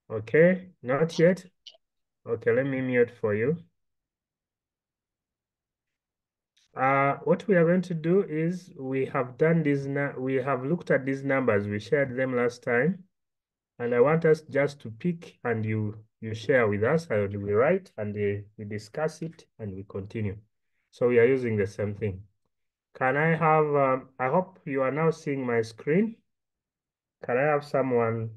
Okay, not yet. Okay, let me mute for you. What we are going to do is we have done this we have looked at these numbers. We shared them last time, and I want us just to pick and you share with us, and we write and we discuss it and we continue. So we are using the same thing. Can I have, I hope you are now seeing my screen. Can I have someone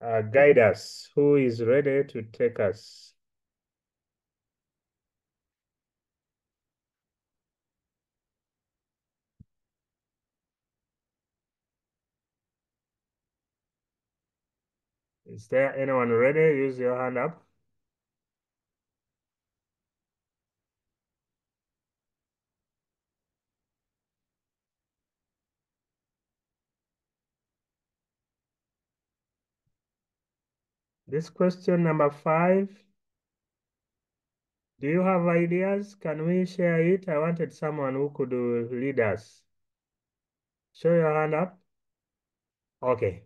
guide us who is ready to take us? Is there anyone ready? Use your hand up. This question number 5. Do you have ideas? Can we share it? I wanted someone who could lead us. Show your hand up. Okay.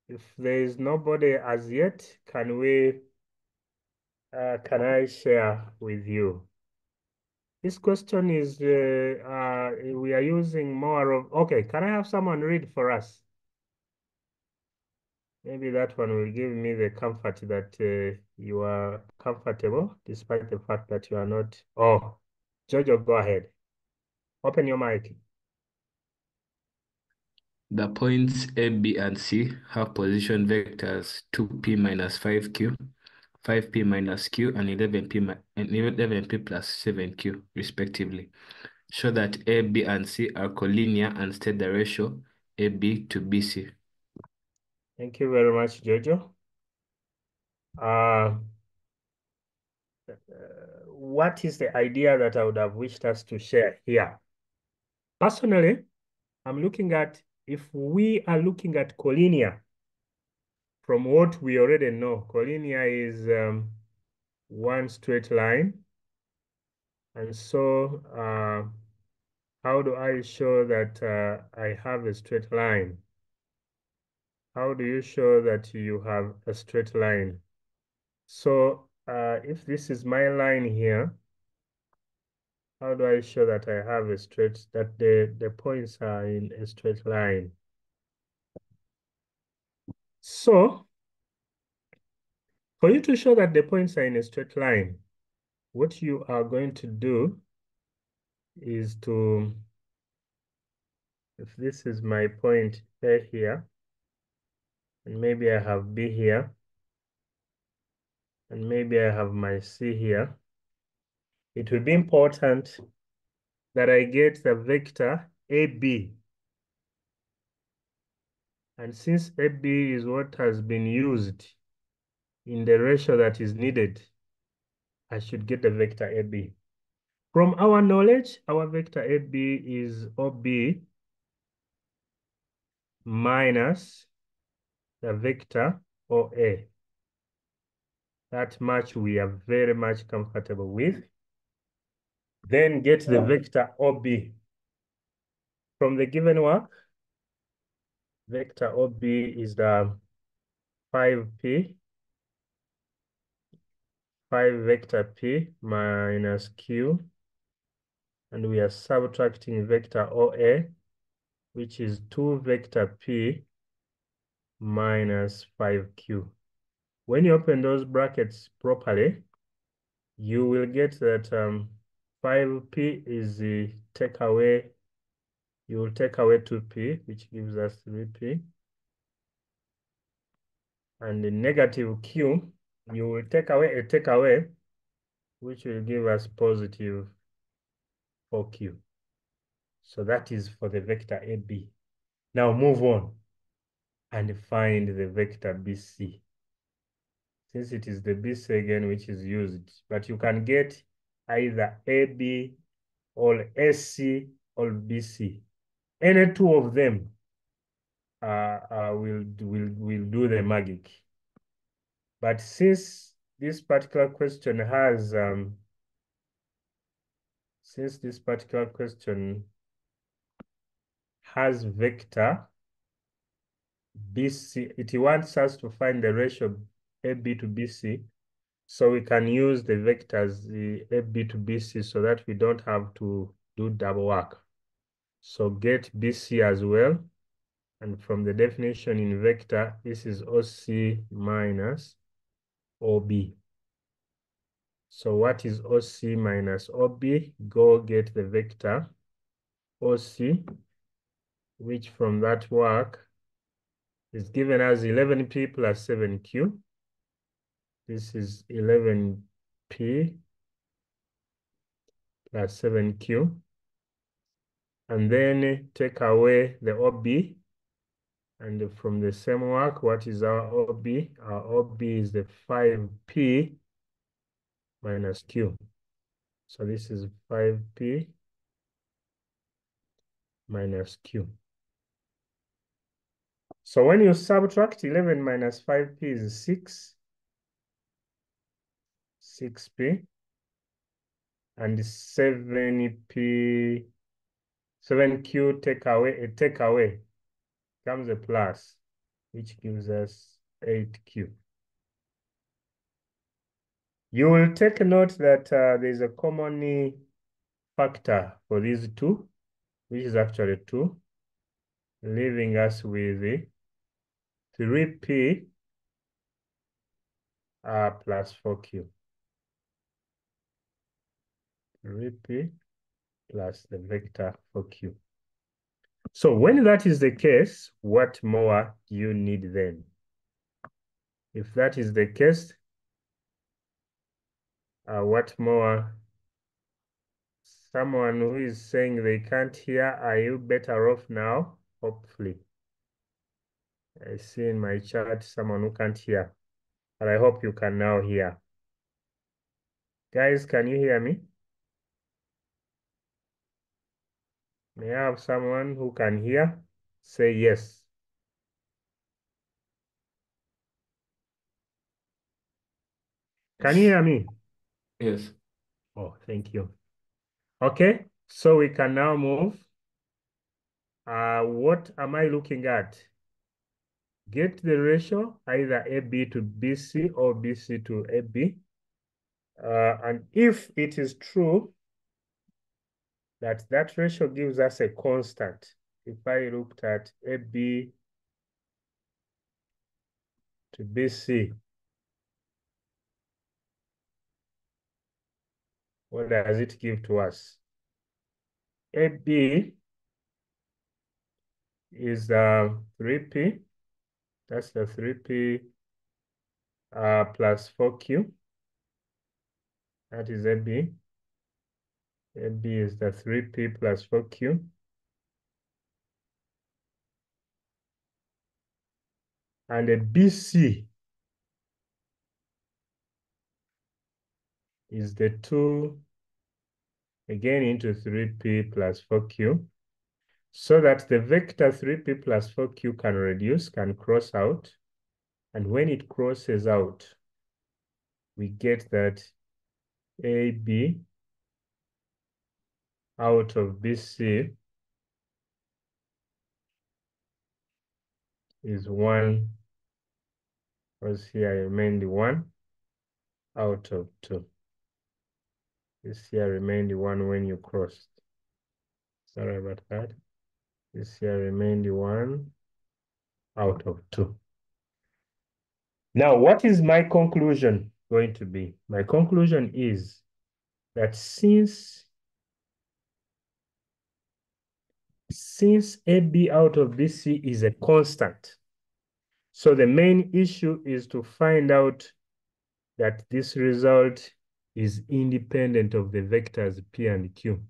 If there is nobody as yet, can I share with you? This question is, we are using more of, okay, can I have someone read for us? Maybe that one will give me the comfort that you are comfortable, despite the fact that you are not. Oh, Jojo, go ahead. Open your mic. The points A, B, and C have position vectors 2p minus 5q, 5p minus q, and 11p plus 7q, respectively. Show that A, B, and C are collinear and state the ratio AB to BC. Thank you very much, Jojo. What is the idea that I would have wished us to share here? Personally, I'm looking at, if we are looking at collinear, from what we already know, collinear is one straight line. And so how do I show that I have a straight line? How do you show that you have a straight line? So if this is my line here, how do I show that I have a straight, that the points are in a straight line? So for you to show that the points are in a straight line, what you are going to do is to, if this is my point A here, and maybe I have B here, and maybe I have my C here, it will be important that I get the vector AB. And since AB is what has been used in the ratio that is needed, I should get the vector AB. From our knowledge, our vector AB is OB minus the vector OA. That much we are very much comfortable with. Then get the vector OB. From the given work, vector OB is the 5p, 5 vector p minus q, and we are subtracting vector OA, which is 2 vector p minus 5q. When you open those brackets properly, you will get that 5p is the take away, you will take away 2p, which gives us 3p. And the negative q, you will take away a take away, which will give us positive 4q. So that is for the vector AB. Now move on and find the vector BC. Since it is the BC again which is used, but you can get either AB or SC or BC. Any two of them will do the magic. But since this particular question has vector, BC. It wants us to find the ratio AB to BC. So we can use the vectors the AB to BC so that we don't have to do double work. So get BC as well. And from the definition in vector, this is OC minus OB. So what is OC minus OB? Go get the vector OC, which from that work is given as 11P plus 7Q. This is 11P plus 7Q. And then take away the OB. And from the same work, what is our OB? Our OB is the 5P minus Q. So this is 5P minus Q. So when you subtract 11 minus 5P is 6P, and 7P, 7Q take away comes a plus, which gives us 8Q. You will take note that there's a common factor for these two, which is actually 2, leaving us with 3P plus 4Q. 3P plus the vector 4Q. So when that is the case, what more do you need then? If that is the case, what more? Someone who is saying they can't hear, are you better off now? Hopefully. I see in my chat someone who can't hear, but I hope you can now hear. Guys, can you hear me? May I have someone who can hear? Say yes. Can you hear me? Yes. Oh, thank you. Okay, so we can now move. What am I looking at? Get the ratio, either AB to BC or BC to AB. And if it is true that that ratio gives us a constant, if I looked at AB to BC, what does it give to us? AB is 3P, that's the 3P plus 4Q, that is AB. AB is the 3P plus 4Q. And a BC is the 2 again into 3P plus 4Q, so that the vector 3P plus 4Q can reduce, can cross out. And when it crosses out, we get that AB out of BC is 1, because here I remained 1 out of 2. This here remained 1 when you crossed. Sorry about that. This here remained 1 out of 2. Now, what is my conclusion going to be? My conclusion is that since AB out of BC is a constant, so the main issue is to find out that this result is independent of the vectors P and Q.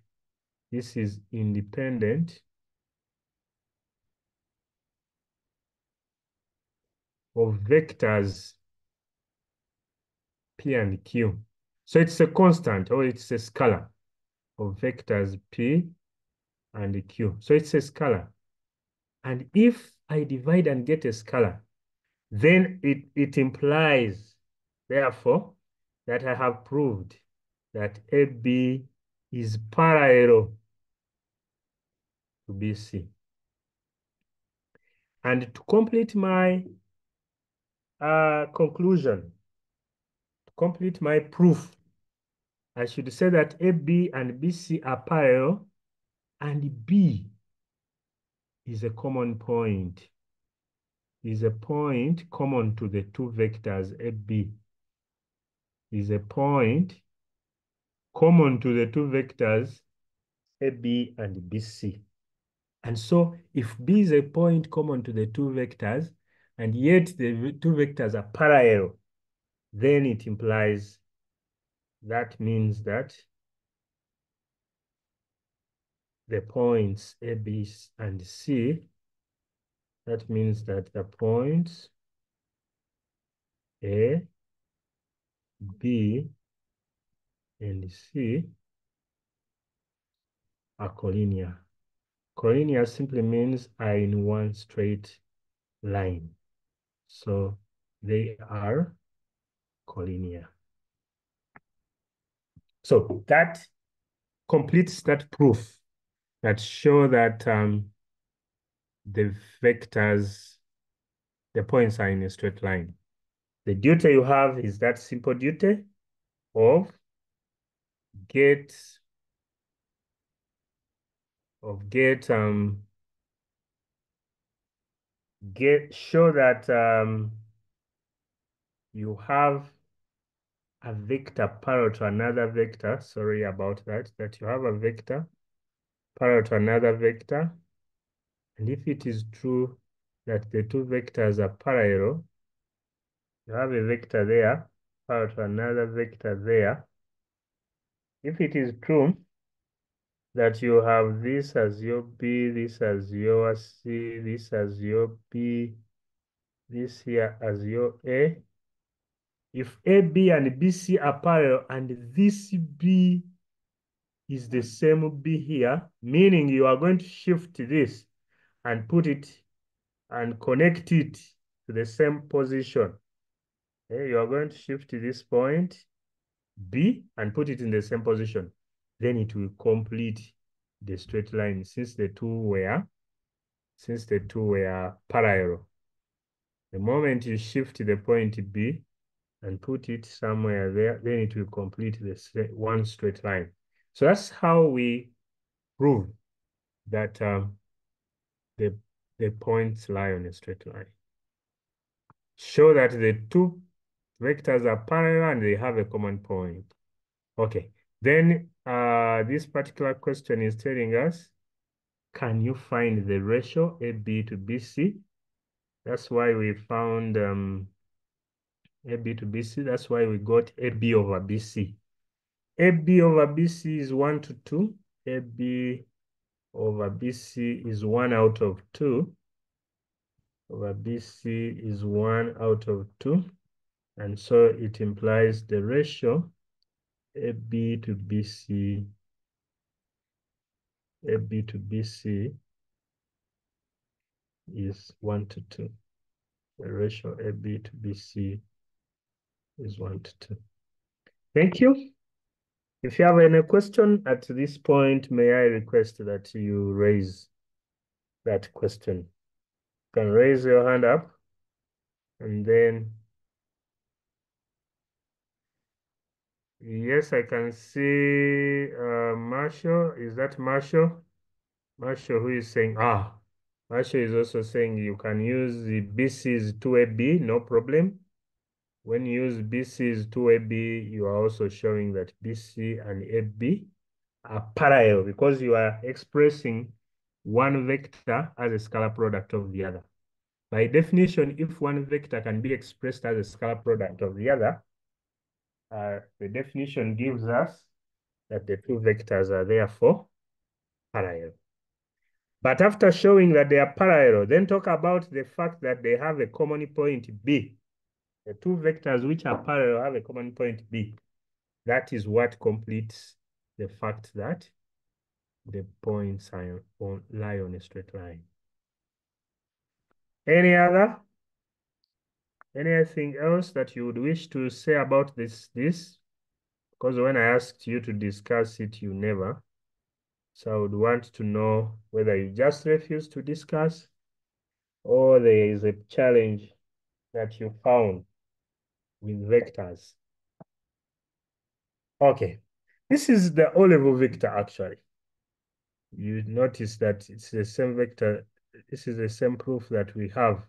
This is independent of vectors P and Q. So it's a constant, or it's a scalar of vectors P and Q. So it's a scalar. And if I divide and get a scalar, then it implies, therefore, that I have proved that AB is parallel to BC. And to complete my conclusion, to complete my proof, I should say that AB and BC are parallel, and B is a common point, is a point common to the two vectors AB, is a point common to the two vectors AB and BC. And so if B is a point common to the two vectors, and yet the two vectors are parallel, then it implies, that means that the points A, B, and C, that means that the points A, B, and C are collinear. Collinear simply means are in one straight line. So they are collinear. So that completes that proof that show that the vectors, the points are in a straight line. The duty you have is that simple duty of get show that you have a vector parallel to another vector. Sorry about that. That you have a vector parallel to another vector. And if it is true that the two vectors are parallel, you have a vector there parallel to another vector there. If it is true that you have this as your B, this as your C, this as your B, this here as your A. If AB and BC are parallel and this B is the same B here, meaning you are going to shift this and put it and connect it to the same position. Okay, you are going to shift this point B and put it in the same position. Then it will complete the straight line since the two were parallel. The moment you shift the point B and put it somewhere there, then it will complete the one straight line. So that's how we prove that the points lie on a straight line. Show that the two vectors are parallel and they have a common point. Okay, then this particular question is telling us, can you find the ratio AB to BC? That's why we found AB to BC. That's why we got AB over BC. AB over BC is 1 to 2. AB over BC is 1 out of 2. Over BC is 1 out of 2. And so it implies the ratio AB to BC, AB to BC is 1 to 2. The ratio AB to BC is 1 to 2. Thank you. If you have any question at this point, may I request that you raise that question? You can raise your hand up, and then, yes, I can see Marshall. Is that Marshall? Marshall, who is saying, Marshall is also saying you can use the BC's 2AB, no problem. When you use BC's 2AB, you are also showing that BC and AB are parallel because you are expressing one vector as a scalar product of the other. By definition, if one vector can be expressed as a scalar product of the other, the definition gives us that the two vectors are therefore parallel. But after showing that they are parallel, then talk about the fact that they have a common point B. The two vectors which are parallel have a common point B. That is what completes the fact that the points lie on a straight line. Anything else that you would wish to say about this? Because when I asked you to discuss it, you never. So I would want to know whether you just refuse to discuss or there is a challenge that you found with vectors. Okay, this is the O-level vector actually. You notice that it's the same vector. This is the same proof that we have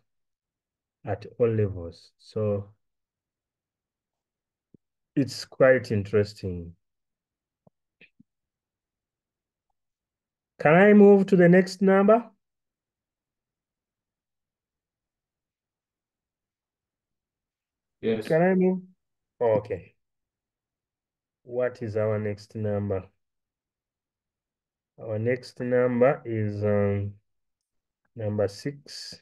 at all levels. So it's quite interesting. Can I move to the next number? Yes. Can I move? Okay. What is our next number? Our next number is number 6.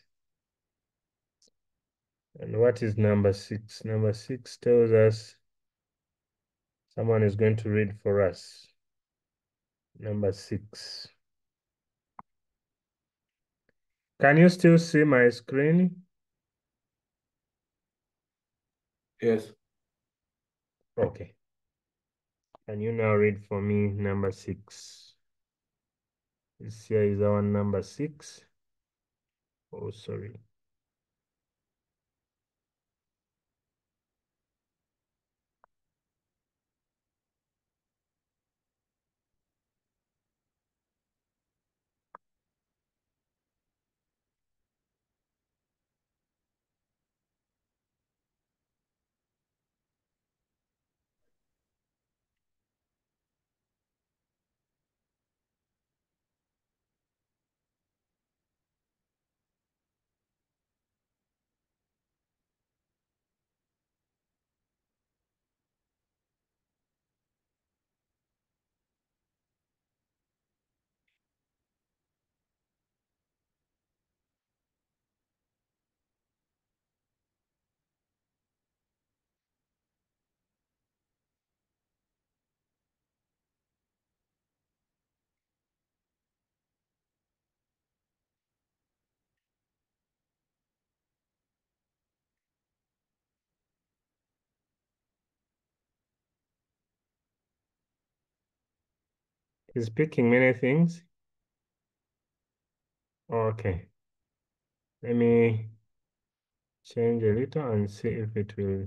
And what is number 6? Number 6 tells us someone is going to read for us. Number 6. Can you still see my screen? Yes. Okay. Can you now read for me number 6? This here is our number 6. Oh, sorry. It's picking many things. Okay. Let me change a little and see if it will.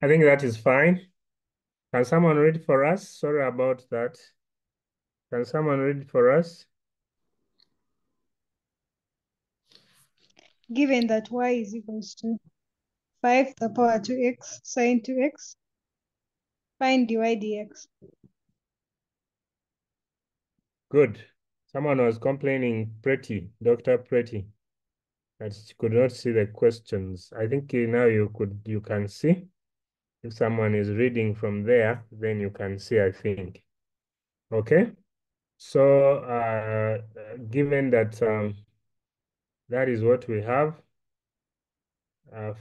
I think that is fine. Can someone read for us? Sorry about that. Can someone read for us? Given that y is equals to 5 to the power 2x sine 2x, find dy dx. Good. Someone was complaining, Dr. Pretty, that she could not see the questions. I think now you can see. If someone is reading from there, then you can see, I think. Okay. So given that that is what we have,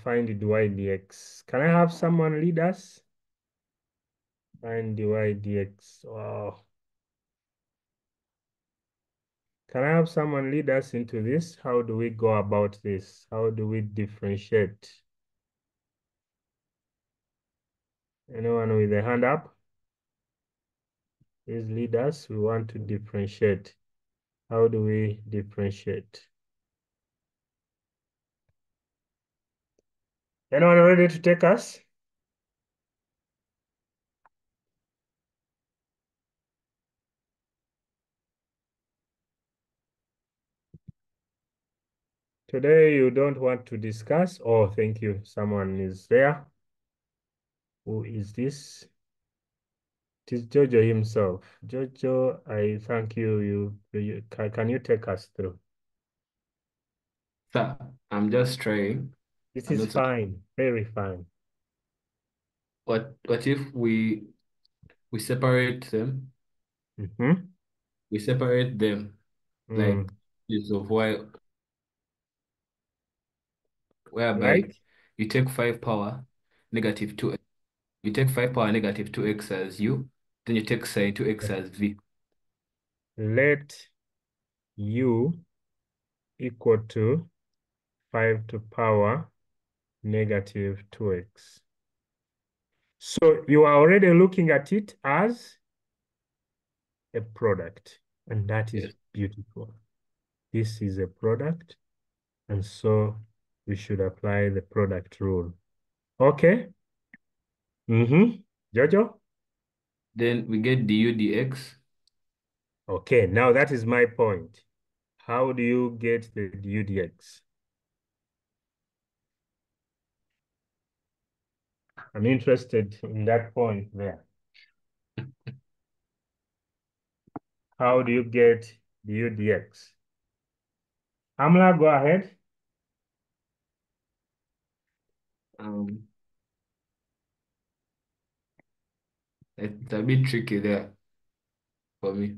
find dy dx. Can I have someone lead us? Find dy dx. Wow. Can I have someone lead us into this? How do we go about this? How do we differentiate? Anyone with a hand up? Please lead us. We want to differentiate. How do we differentiate? Anyone ready to take us? Today you don't want to discuss? Oh, thank you. Someone is there. Who is this? It is Jojo himself. Jojo, I thank you. Can you take us through? Sir, I'm just trying. This I'm is not. fine, very fine. What if we separate them? Mm-hmm. We separate them like Mm. is of y, whereby Like, you take 5 power negative 2. You take 5 power negative 2x as u, then you take sine 2x as v. let u equal to 5 to power negative 2x. So you are already looking at it as a product, and that is beautiful. This is a product, and so we should apply the product rule. Okay? Jojo? Then we get du dx. Okay, now that is my point. How do you get the du dx? I'm interested in that point there. How do you get du dx? Amla, go ahead. It's a bit tricky there for me.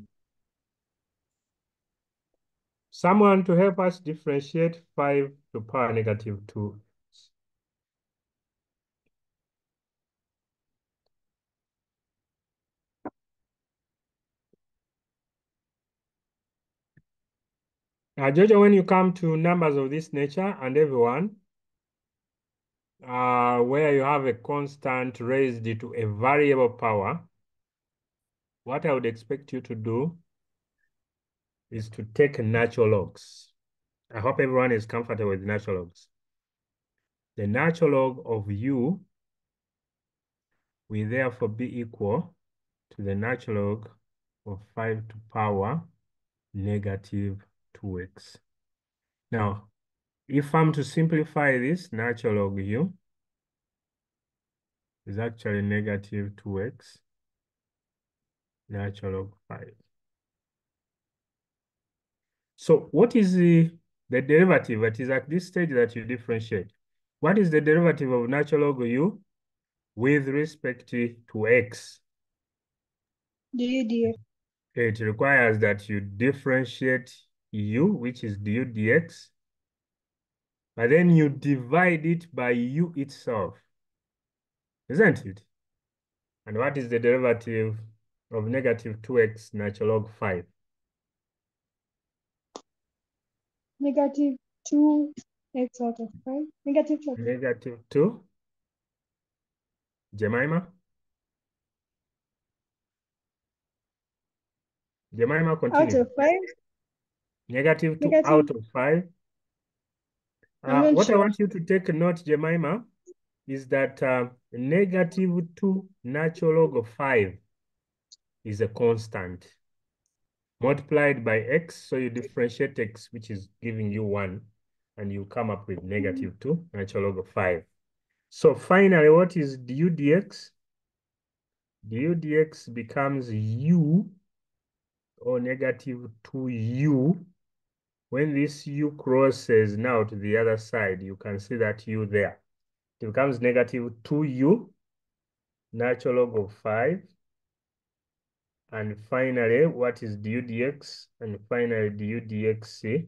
Someone to help us differentiate 5 to power negative 2. Jojo, when you come to numbers of this nature, and everyone, where you have a constant raised to a variable power, what I would expect you to do is to take natural logs. I hope everyone is comfortable with natural logs. The natural log of u will therefore be equal to the natural log of 5 to power negative 2x. Now, if I'm to simplify this, natural log u is actually negative 2x natural log 5. So what is the derivative that is at this stage that you differentiate? What is the derivative of natural log u with respect to x? Du dx. It requires that you differentiate u, which is du dx, but then you divide it by u itself, isn't it? And what is the derivative of negative 2x natural log 5? Negative 2x out of 5. Negative 2. Negative 2. Jemima? Jemima, continue. Out of 5. Negative 2 Negative. out of 5. I'm not What I sure. want you to take note, Jemima, is that negative 2 natural log of 5 is a constant multiplied by x. So you differentiate x, which is giving you 1, and you come up with negative 2 natural log of 5. So finally, what is du dx? Du dx becomes u, or negative 2u. When this u crosses now to the other side, you can see that u there. It becomes negative 2u, natural log of 5. And finally, what is du dx? And finally, du dx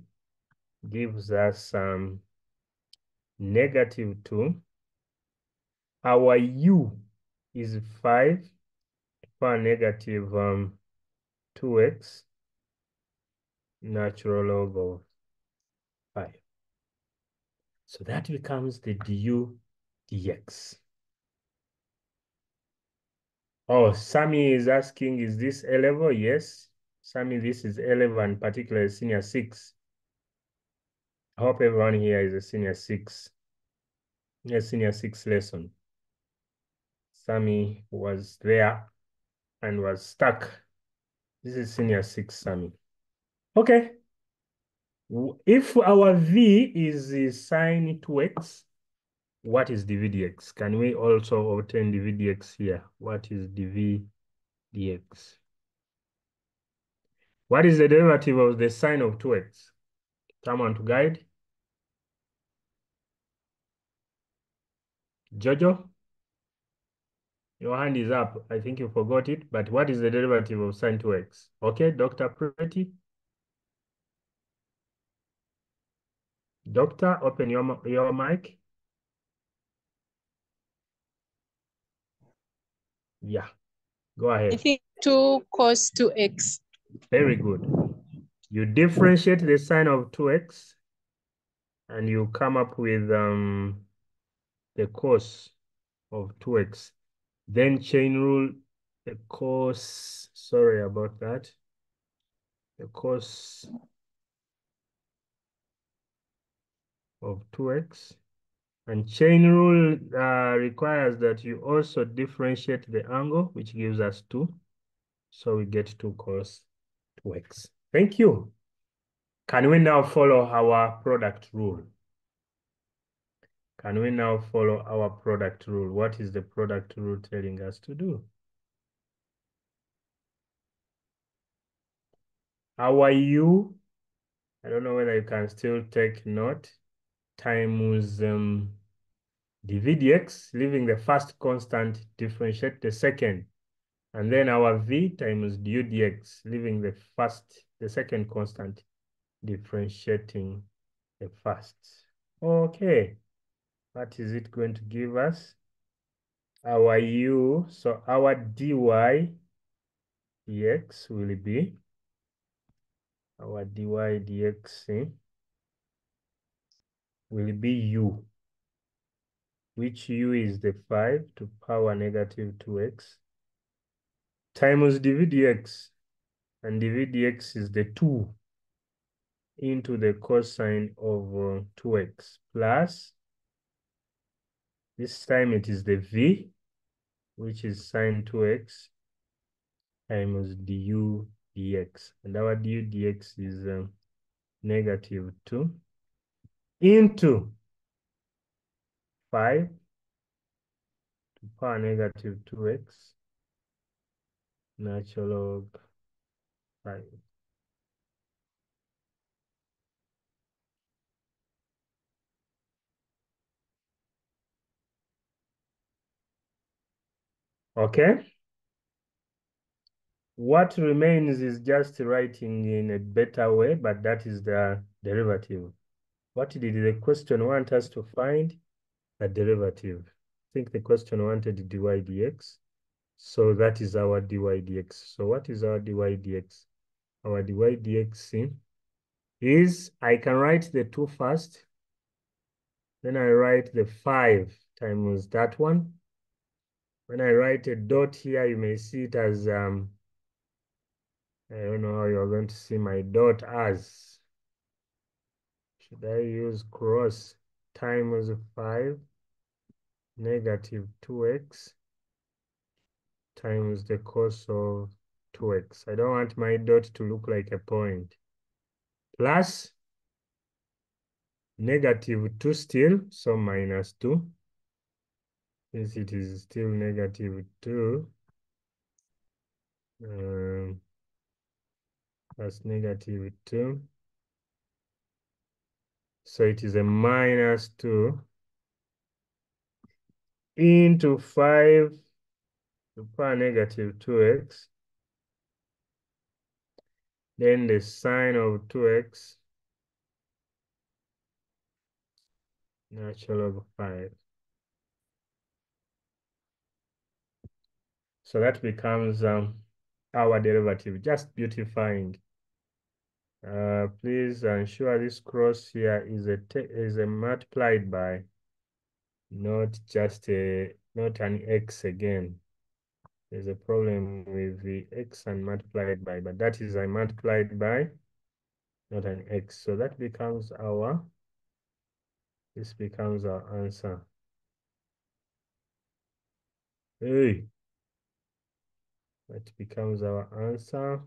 gives us negative 2. Our u is 5 for negative 2x, natural log of 5. So that becomes the du dx. Oh, Sammy is asking, is this A level? Yes. Sammy, this is A level, and particularly senior 6. I hope everyone here is a senior 6. A senior 6 lesson. Sammy was there and was stuck. This is senior 6, Sammy. Okay. If our V is sine 2x, what is dv dx? Can we also obtain dv dx here? What is dv dx? What is the derivative of the sine of 2x? Someone to guide? Jojo? Your hand is up. I think you forgot it, but what is the derivative of sine 2x? Okay, Dr. Pretty? Doctor, open your mic. Yeah, go ahead. I think 2 cos 2x. Very good. You differentiate the sine of 2x, and you come up with the cos of 2x. Then chain rule the cos, sorry about that, the cos of 2x. And chain rule requires that you also differentiate the angle, which gives us 2. So we get 2 cos 2x. Thank you. Can we now follow our product rule? Can we now follow our product rule? What is the product rule telling us to do? Our u, I don't know whether you can still take note, times dv dx, leaving the first constant, differentiate the second. And then our v times du dx, leaving the second constant, differentiating the first. Okay, what is it going to give us? Our u, so our dy dx will be, our dy dx will be u, which u is the 5 to power negative 2x, times dv dx, and dv dx is the 2 into the cosine of 2x, plus, this time it is the v, which is sine 2x, times du dx. And our du dx is negative 2 into 5 to power negative 2x, natural log 5. Okay. What remains is just writing in a better way, but that is the derivative. What did the question want us to find? A derivative. I think the question wanted dy dx. So that is our dy dx. So what is our dy dx? Our dy dx is, I can write the 2 first. Then I write the 5 times that one. When I write a dot here, you may see it as, I don't know how you're going to see my dot as. Should I use cross times 5 negative 2x times the cos of 2x. I don't want my dot to look like a point. Plus negative 2 still, so minus 2. Since it is still negative 2, that's negative 2. So it is a minus 2 into 5 to power negative 2x. Then the sine of 2x, natural log 5. So that becomes our derivative, just beautifying. Please ensure this cross here is a multiplied by, not just not an x again. There's a problem with the x and multiplied by, but that is a multiplied by, not an x. So that becomes this becomes our answer. Hey, that becomes our answer.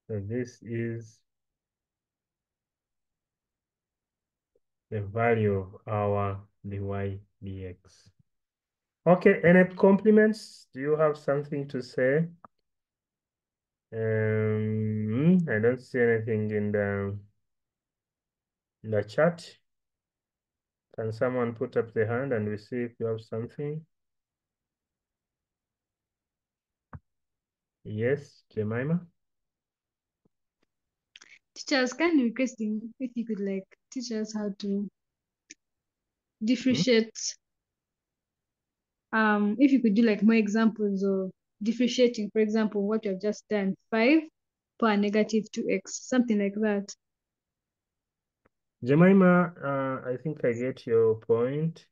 So this is the value of our dy dx. Okay, any compliments? Do you have something to say? I don't see anything in the chat. Can someone put up the hand and we see if you have something? Yes, Jemima? Teachers, kind of requesting if you could like teach us how to Hmm? differentiate. If you could do like more examples of differentiating, for example, what you have just done, 5 power negative 2x, something like that. Jemima, I think I get your point.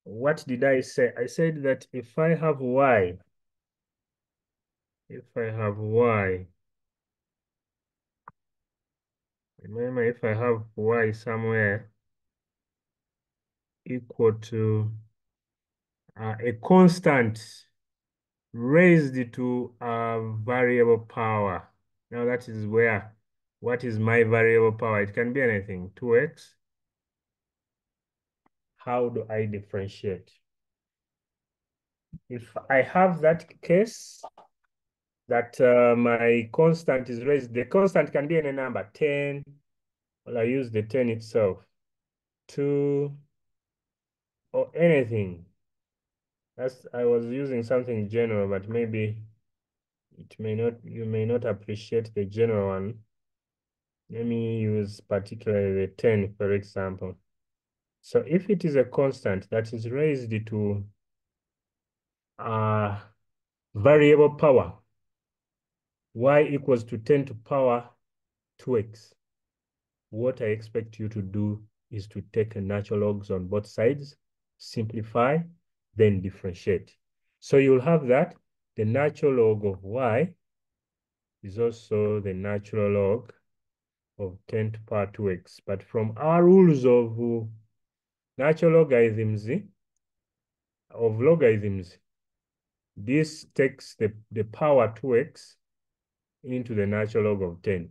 What did I say? I said that if I have y, remember if I have y somewhere equal to a constant raised to a variable power. Now that is where, what is my variable power? It can be anything, 2x. How do I differentiate? If I have that case, that my constant is raised, the constant can be any number, 10, well, I use the 10 itself, 2, or anything. I was using something general, but maybe you may not appreciate the general one. Let me use particularly the 10, for example. So if it is a constant that is raised to variable power, y equals to 10 to power 2x, what I expect you to do is to take natural logs on both sides, simplify, then differentiate. So you'll have that the natural log of y is also the natural log of 10 to power 2x. But from our rules of natural logarithms, this takes the power 2x into the natural log of 10.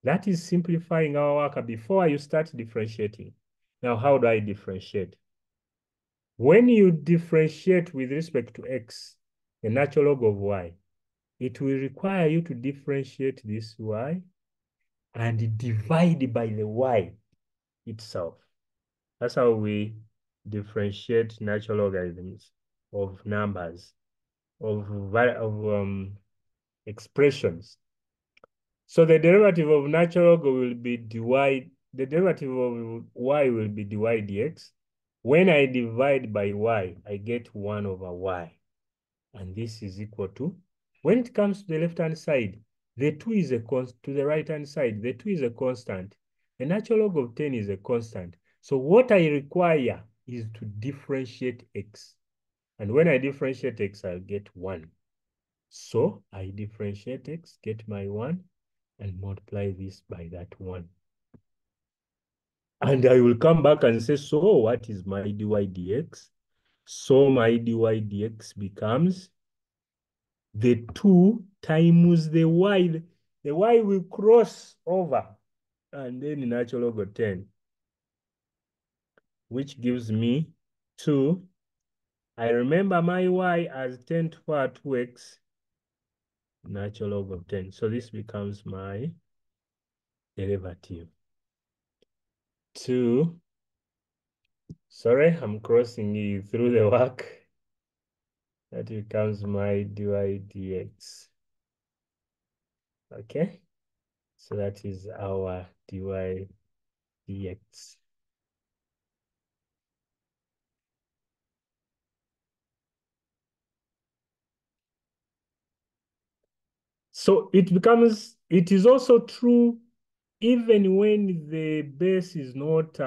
That is simplifying our work before you start differentiating. Now, how do I differentiate? When you differentiate with respect to x, the natural log of y, it will require you to differentiate this y and divide by the y itself. That's how we differentiate natural logarithms of numbers, of expressions. So the derivative of natural log will be dy, the derivative of y will be dy dx. When I divide by y, I get 1 over y. And this is equal to, when it comes to the left-hand side, the 2 is a constant. To the right-hand side, the 2 is a constant. The natural log of 10 is a constant. So what I require is to differentiate x. And when I differentiate x, I'll get 1. So I differentiate x, get my 1, and multiply this by that 1. And I will come back and say, so what is my dy dx? So my dy dx becomes the 2 times the y. The y will cross over, and then natural log of 10, which gives me 2. I remember my y as 10 to the power 2x, natural log of 10. So this becomes my derivative. 2, sorry, I'm crossing you through the work. That becomes my dy dx. Okay, so that is our dy dx. So it is also true even when the base is not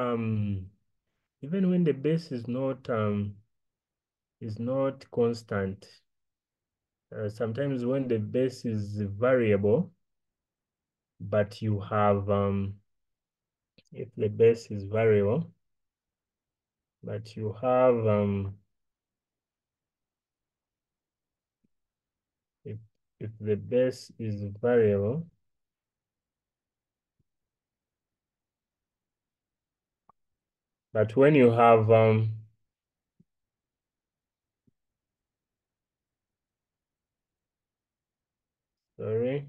constant. Sometimes when the base is variable, but you have if the base is variable, but you have if the base is variable, but when you have sorry.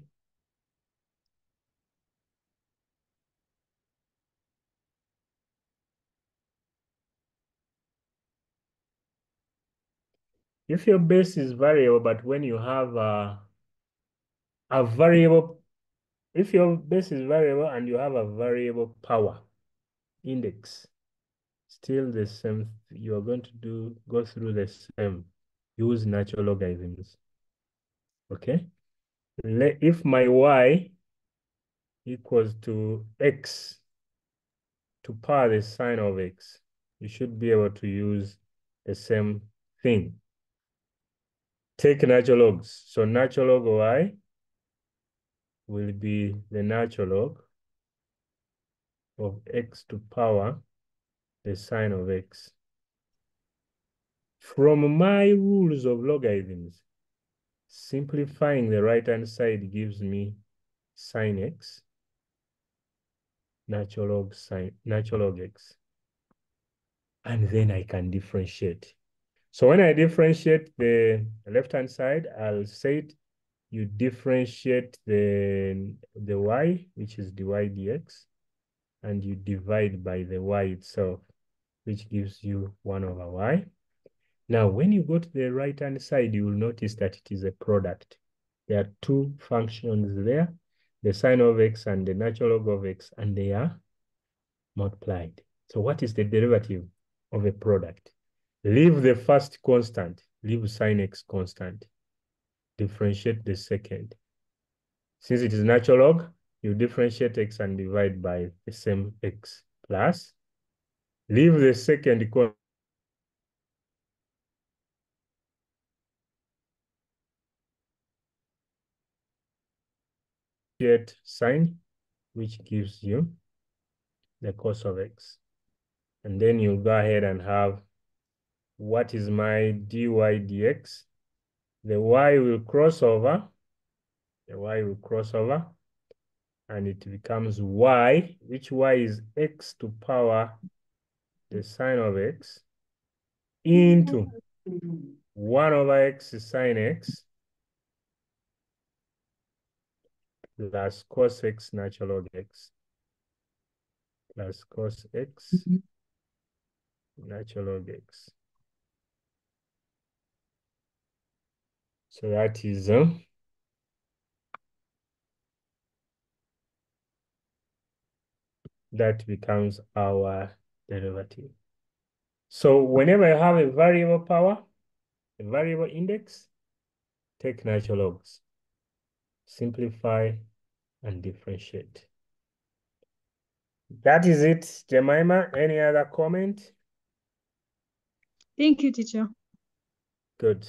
If your base is variable, but when you have a variable, if your base is variable and you have a variable power index, still the same, you're going to go through the same, use natural logarithms. Okay? If my y equals to x to power the sine of x, you should be able to use the same thing. Take natural logs. So natural log of y will be the natural log of x to power the sine of x. From my rules of logarithms, simplifying the right-hand side gives me sine x, natural log x. And then I can differentiate. So when I differentiate the left-hand side, I'll say it, you differentiate the y, which is dy dx, and you divide by the y itself, which gives you 1 over y. Now, when you go to the right-hand side, you will notice that it is a product. There are two functions there, the sine of x and the natural log of x, and they are multiplied. So what is the derivative of a product? Leave the first constant, leave sine x constant. Differentiate the second. Since it is natural log, you differentiate x and divide by the same x plus. Leave the second sine, which gives you the cos of x. And then you go ahead and have, what is my dy dx? The y will cross over, and it becomes y, which y is x to power the sine of x into 1 over x sine x plus cos x natural log x plus cos x natural log x. So that is that becomes our derivative. So whenever I have a variable power, a variable index, take natural logs, simplify and differentiate. That is it, Jemima. Any other comment? Thank you, teacher. Good.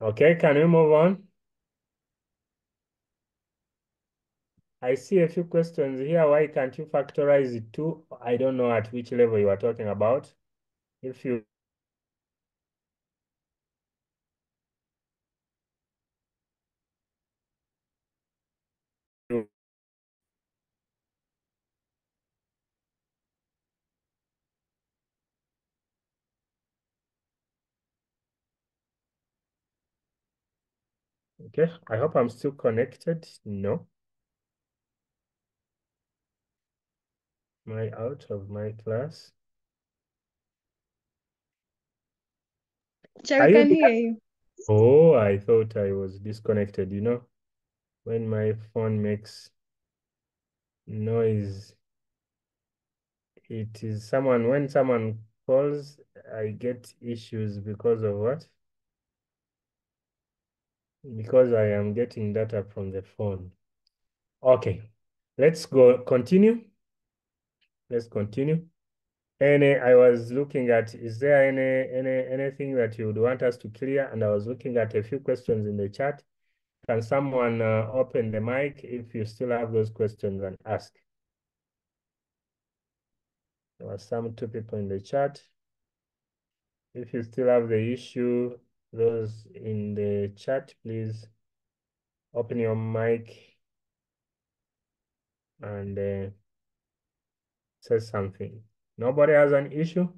Okay, can we move on? I see a few questions here. Why can't you factorize it too? I don't know at which level you are talking about. If you okay, I hope I'm still connected. No. Am I out of my class? Teacher, Are we you can there? hear you. Oh, I thought I was disconnected. You know, when my phone makes noise, it is when someone calls, I get issues because of what? Because I am getting data from the phone. Okay, let's continue. Let's continue. I was looking at, is there anything that you would want us to clear? And I was looking at a few questions in the chat. Can someone open the mic if you still have those questions and ask? There were two people in the chat. If you still have the issue, those in the chat, please open your mic and say something. Nobody has an issue?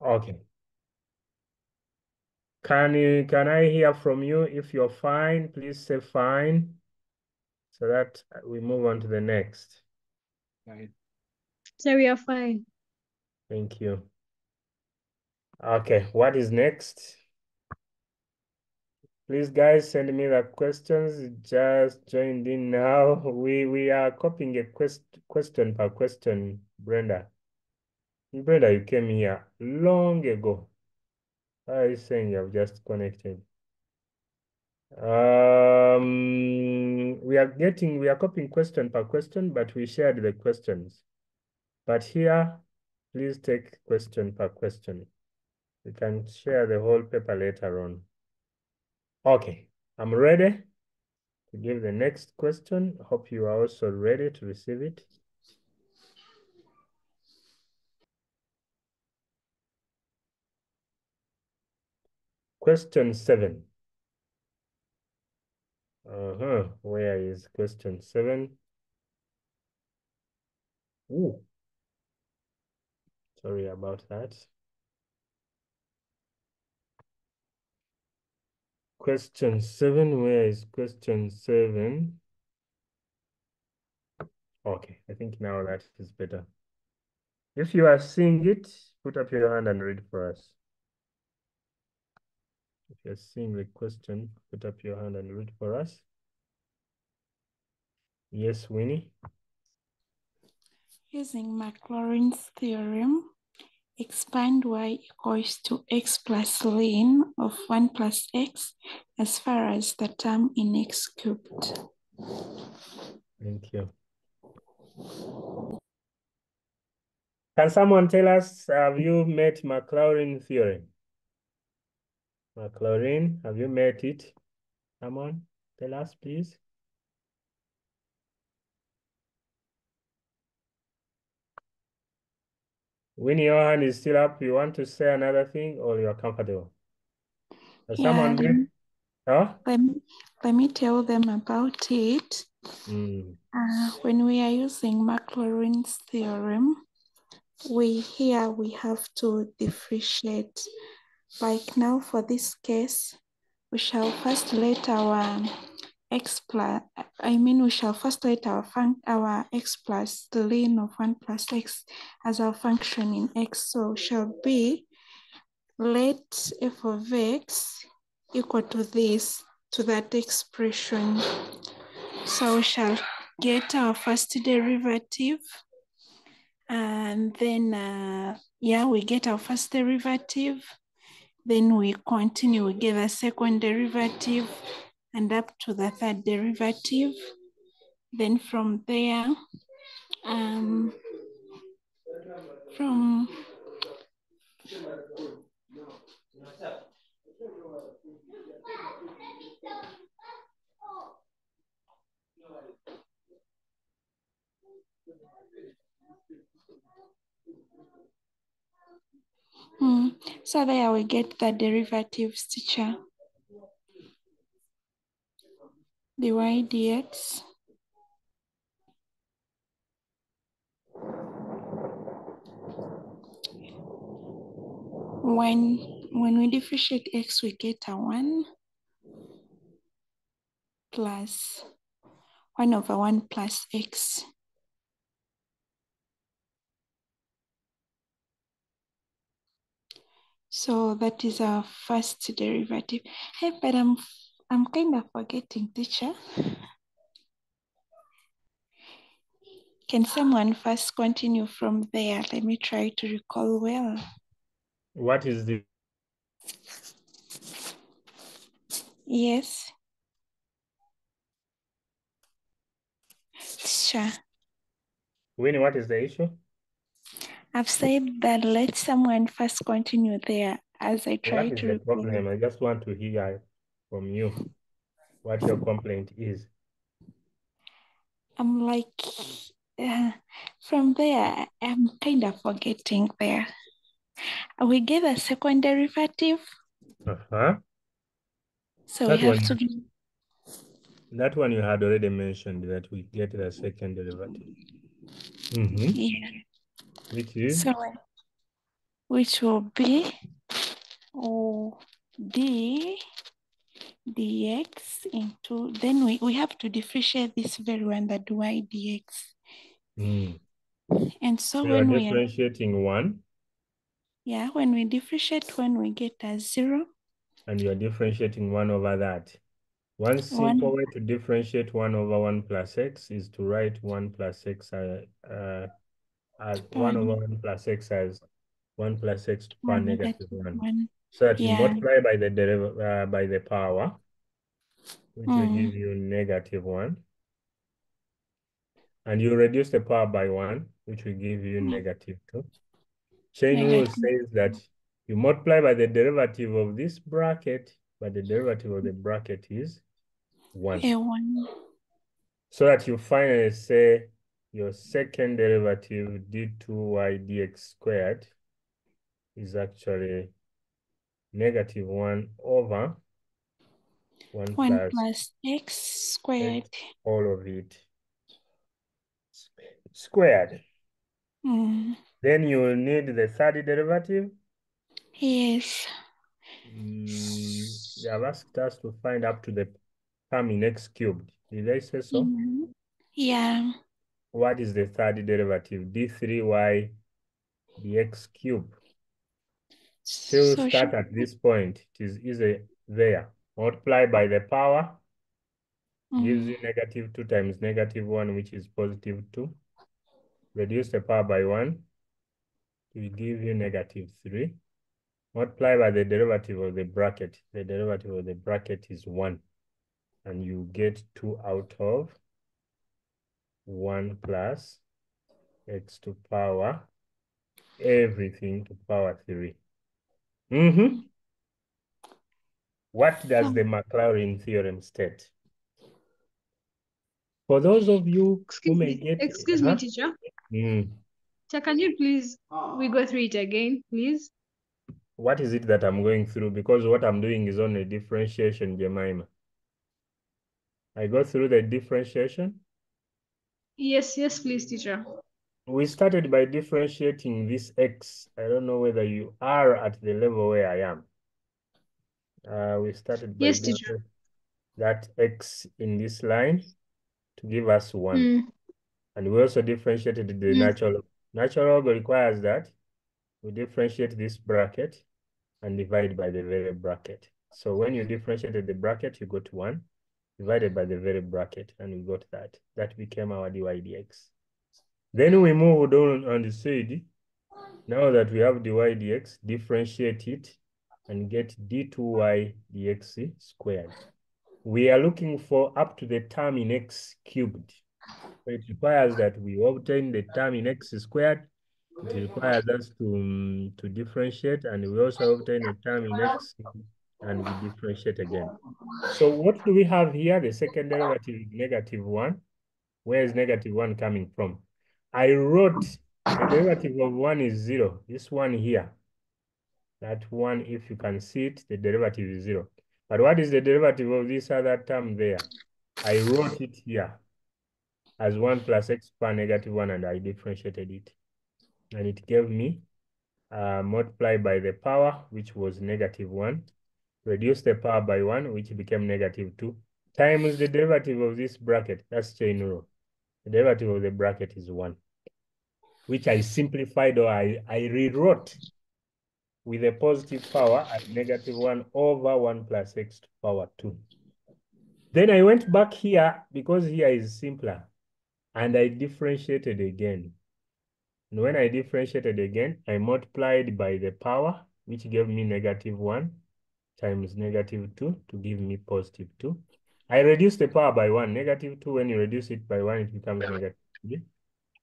Okay. Can I hear from you? If you're fine, please say fine so that we move on to the next. Right. So we are fine. Thank you. Okay, what is next? Please, guys, send me the questions. Just joined in now. We are copying a question per question, Brenda. Brenda, you came here long ago. Why are you saying you have just connected? We are copying question per question, but we shared the questions. But here, please take question per question. We can share the whole paper later on. Okay, I'm ready to give the next question. Hope you are also ready to receive it. Question 7. Where is question 7? Ooh, sorry about that. Question 7, where is question 7? Okay, I think now that is better. If you are seeing it, put up your hand and read for us. If you're seeing the question, put up your hand and read for us. Yes, Winnie? Using Maclaurin's theorem, expand y equals to x plus ln of 1 plus x as far as the term in x cubed. Thank you. Can someone tell us, have you met Maclaurin theorem? Maclaurin, have you met it? Someone, tell us, please. Winnie, your hand is still up. You want to say another thing or you're comfortable? Has someone met? Huh? Let me tell them about it. When we are using Maclaurin's theorem, we have to differentiate. Like now for this case, we shall first let our we shall first let our x plus the ln of 1 plus x as our function in x. So shall be let f of x equal to this, to that expression. So we shall get our first derivative, and then we get our first derivative. Then we continue, we get a second derivative and up to the third derivative. Then from there, so there we get the derivatives, teacher. The y dx. When we differentiate x, we get a 1 plus 1 over 1 plus x. So that is our first derivative. Hey, but I'm kind of forgetting, teacher. Can someone first continue from there? Let me try to recall well. What is the? Yes. Sure. Winnie, what is the issue? I've said that let someone first continue there as I try What is to the recall. problem? I just want to hear from you what your complaint is. I'm like, from there, I'm kind of forgetting there. We get a second derivative. So That we have one, to. that one you had already mentioned that we get the second derivative. Yeah. Which is? So which will be d dx into, then we have to differentiate this very one, that y dx. And so So when you're we are, differentiating 1. yeah, when we differentiate, when we get a 0. And you're differentiating 1 over that. One simple way to differentiate 1 over 1 plus x is to write 1 plus x as 1 over 1 plus x as 1 plus x to power negative 1. So that you multiply by the by the power, which will give you negative 1. And you reduce the power by 1, which will give you negative 2. Chain rule says that you multiply by the derivative of this bracket, but the derivative of the bracket is 1. So that you finally say your second derivative d2y dx squared is actually negative 1 over 1 plus x squared. X, all of it squared. Then you will need the third derivative. Yes. They have asked us to find up to the term in x cubed. Did I say so? Yeah. What is the third derivative? d3y dx cubed. Still start at this point. It is easy there. Multiply by the power. Gives you negative 2 times negative 1, which is positive 2. Reduce the power by 1. It will give you negative 3. Multiply by the derivative of the bracket. The derivative of the bracket is 1. And you get 2 out of 1 plus x to power everything to power 3. What does the Maclaurin theorem state? For those of you who may get... Excuse me, teacher. So can you please, we go through it again, please? What is it that I'm going through? Because what I'm doing is only differentiation, Jemima. I go through the differentiation? Yes, please, teacher. We started by differentiating this x. I don't know whether you are at the level where I am. We started by that x in this line to give us 1. And we also differentiated the natural log. Natural log requires that we differentiate this bracket and divide by the very bracket. So when you differentiated the bracket, you got 1 divided by the very bracket, and we got that. That became our dy dx. Then we moved on and said, now that we have dy dx, differentiate it and get d2y dx squared. We are looking for up to the term in x cubed. So it requires that we obtain the term in x squared. It requires us to differentiate, and we also obtain a term in x and we differentiate again. So what do we have here? The second derivative is negative 1. Where is negative 1 coming from? I wrote the derivative of 1 is 0. This one here. That 1, if you can see it, the derivative is 0. But what is the derivative of this other term there? I wrote it here as 1 plus x power negative 1, and I differentiated it. And it gave me multiply by the power, which was negative 1. Reduce the power by 1, which became negative 2, times the derivative of this bracket. That's chain rule. The derivative of the bracket is 1, which I simplified, or I rewrote with a positive power at negative 1 over 1 plus x to power 2. Then I went back here, because here is simpler, and I differentiated again. And when I differentiated again, I multiplied by the power, which gave me negative 1 times negative 2 to give me positive 2. I reduced the power by 1. Negative 2, when you reduce it by 1, it becomes negative 3.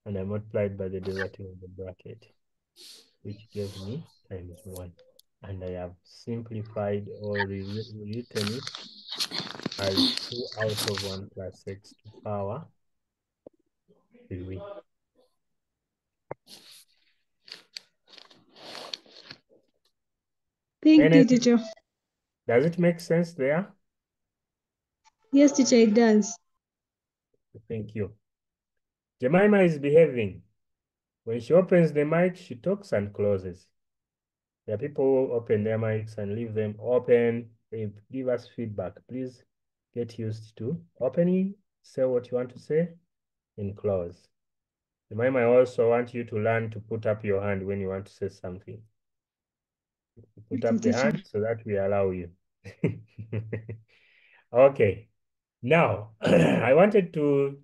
And I multiplied by the derivative of the bracket, which gave me times 1. And I have simplified or rewritten it as 2 out of 1 plus x to power 3. Thank you, teacher. Does it make sense there? Yes, teacher, it does. Thank you. Jemima is behaving. When she opens the mic, she talks and closes. There are people who open their mics and leave them open. They give us feedback. Please get used to opening, say what you want to say, and close. Remember, I also want you to learn to put up your hand when you want to say something. Put up the hand so that we allow you. Okay. Now, I wanted to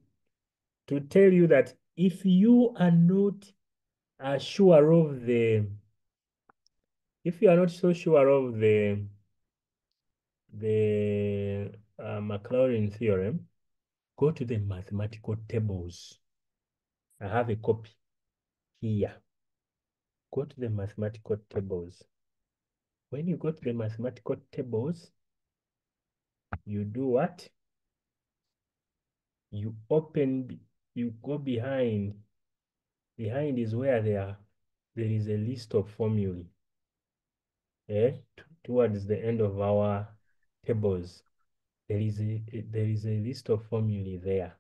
tell you that if you are not sure of if you are not so sure of the Maclaurin theorem, go to the mathematical tables. I have a copy here. Go to the mathematical tables. When you go to the mathematical tables, you do what? You open, you go behind. Behind is where there is a list of formulae. Towards the end of our tables, there is a list of formulae there.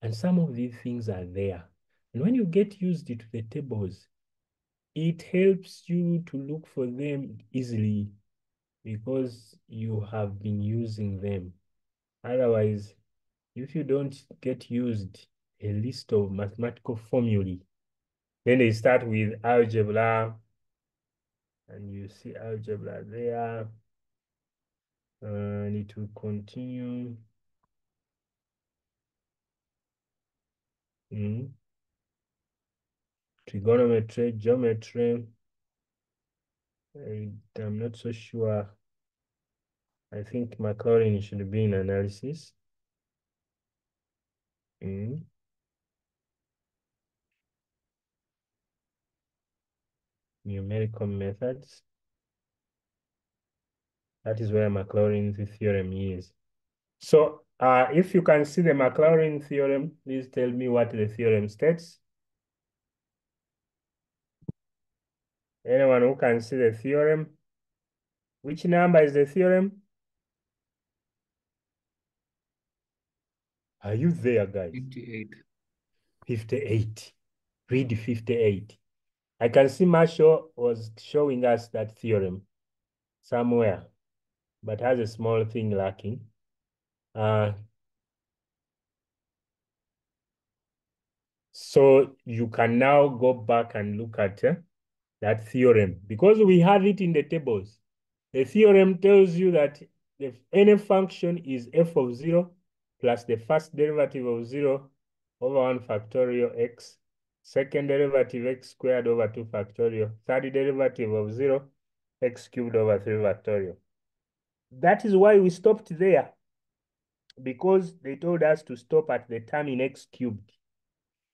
And some of these things are there. And when you get used to the tables, it helps you to look for them easily because you have been using them. Otherwise, if you don't get used a list of mathematical formulae, then they start with algebra, and you see algebra there, and it will continue. Trigonometry, geometry. I'm not so sure. I think Maclaurin should be in analysis. Numerical methods. That is where Maclaurin's theorem is. So if you can see the Maclaurin theorem, please tell me what the theorem states. Anyone who can see the theorem? Which number is the theorem? Are you there, guys? 58. 58. Read 58. I can see Marshall was showing us that theorem somewhere, but has a small thing lacking. So you can now go back and look at that theorem. Because we have it in the tables, the theorem tells you that if any function is f of 0 plus the first derivative of 0 over 1 factorial x, second derivative x squared over 2 factorial, third derivative of 0, x cubed over 3 factorial. That is why we stopped there, because they told us to stop at the term in x cubed.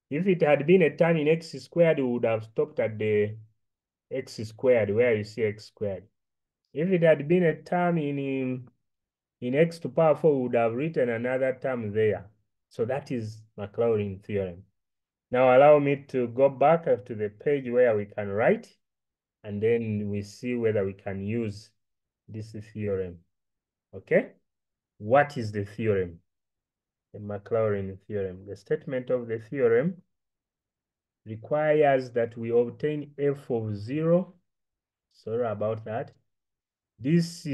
If it had been a term in x squared, we would have stopped at the x squared, where you see x squared. If it had been a term in x to power 4, we would have written another term there. So that is Maclaurin theorem. Now allow me to go back to the page where we can write, and then we see whether we can use this theorem. Okay? What is the theorem? The Maclaurin theorem. The statement of the theorem requires that we obtain f of 0. Sorry about that. This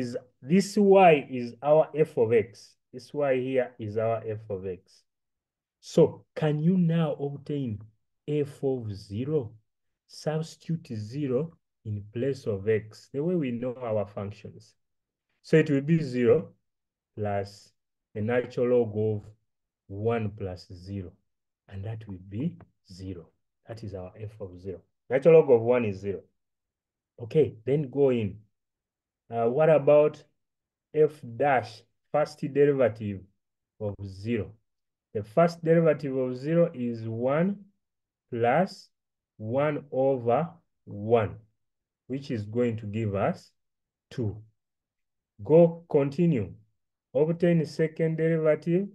y is our f of x. This y here is our f of x. So can you now obtain f of 0? Substitute 0 in place of x, the way we know our functions. So it will be 0 plus the natural log of 1 plus 0. And that will be 0. That is our f of 0. Natural log of 1 is 0. Okay, then go in. What about f dash, first derivative of 0? The first derivative of 0 is 1 plus 1 over 1, which is going to give us 2. Go continue. Obtain the second derivative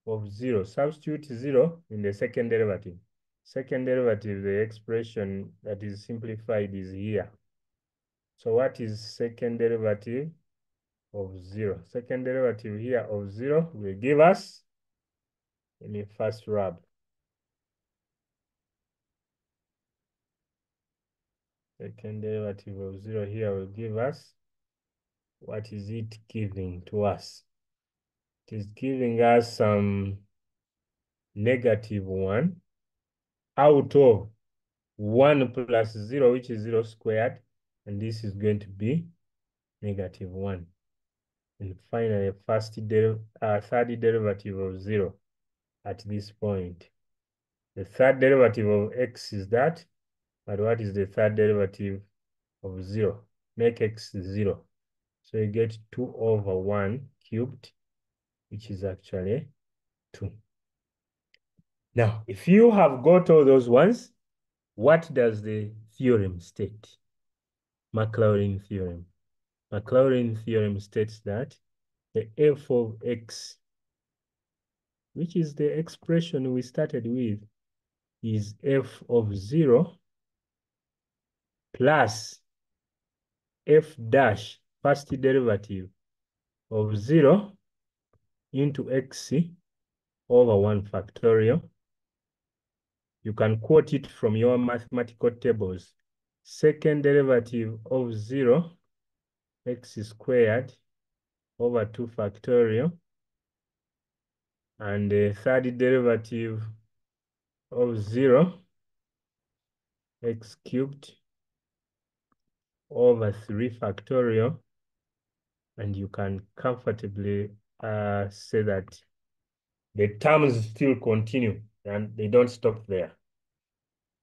of 0. Substitute 0 in the second derivative. Second derivative, the expression that is simplified is here. So what is second derivative of 0? Second derivative here of 0 will give us, let me first rub. Second derivative of 0 here will give us, what is it giving to us? It is giving us some -1 out of 1 plus 0, which is 0 squared, and this is going to be -1. And finally, third derivative of 0 at this point. The third derivative of x is that, but what is the third derivative of 0? Make x 0. So you get 2 over 1 cubed, which is actually 2. Now, if you have got all those ones, what does the theorem state? Maclaurin theorem. Maclaurin theorem states that the f of x, which is the expression we started with, is f of 0 plus f dash, first derivative of 0 into x over 1 factorial. You can quote it from your mathematical tables. Second derivative of 0, x squared over 2 factorial. And the third derivative of 0, x cubed over 3 factorial. And you can comfortably say that the terms still continue and they don't stop there.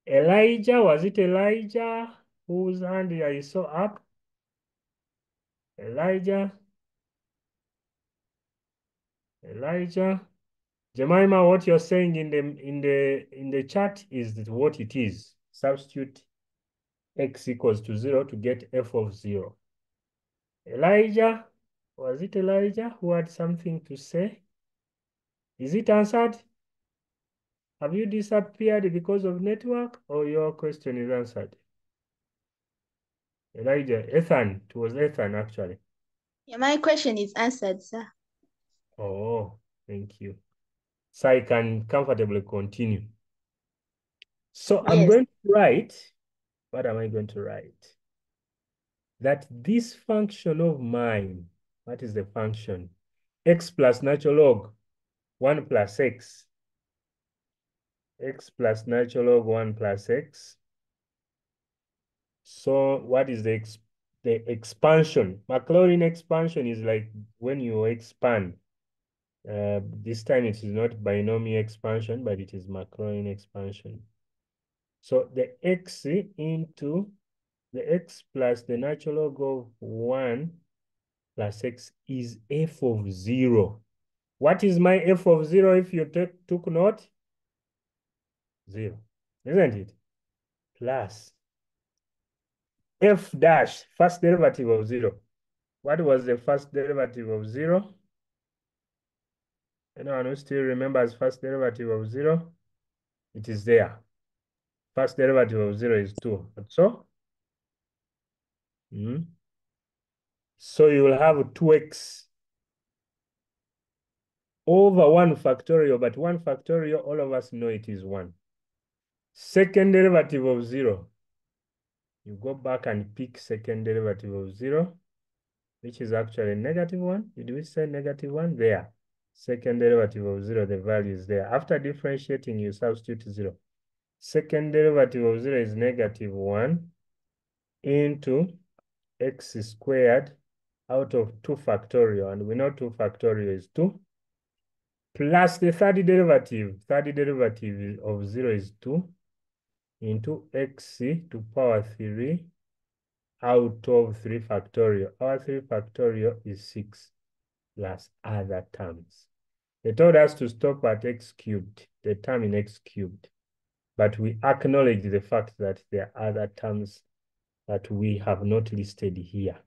Elijah, was it Elijah whose hand I saw up? Elijah. Jemima, what you're saying in the chat is what it is. Substitute x equals to 0 to get f of 0. Elijah, was it Elijah who had something to say? Is it answered? Have you disappeared because of network, or your question is answered? Elijah, Ethan, it was Ethan actually. Yeah, my question is answered, sir. Oh, thank you. So I can comfortably continue. So I'm Yes. going to write, what am I going to write? That this function of mine, what is the function? X plus natural log 1 plus x. X plus natural log 1 plus x. So what is the expansion? Maclaurin expansion is like when you expand. This time it is not binomial expansion, but it is Maclaurin expansion. So the x into the x plus the natural log of 1 plus x is f of 0. What is my f of 0 if you took note? 0, isn't it? Plus f dash, first derivative of 0. What was the first derivative of 0? Anyone who still remembers first derivative of 0? It is there. First derivative of 0 is 2. So? So you will have 2x over 1 factorial, but 1 factorial, all of us know it is 1. Second derivative of 0. You go back and pick second derivative of 0, which is actually -1. Did we say -1? There. Second derivative of 0, the value is there. After differentiating, you substitute 0. Second derivative of 0 is -1 into x squared out of 2 factorial. And we know 2 factorial is 2. Plus the third derivative. Third derivative of 0 is 2 into x to power 3 out of 3 factorial. Our 3 factorial is 6 plus other terms. They told us to stop at x cubed, the term in x cubed. But we acknowledge the fact that there are other terms that we have not listed here.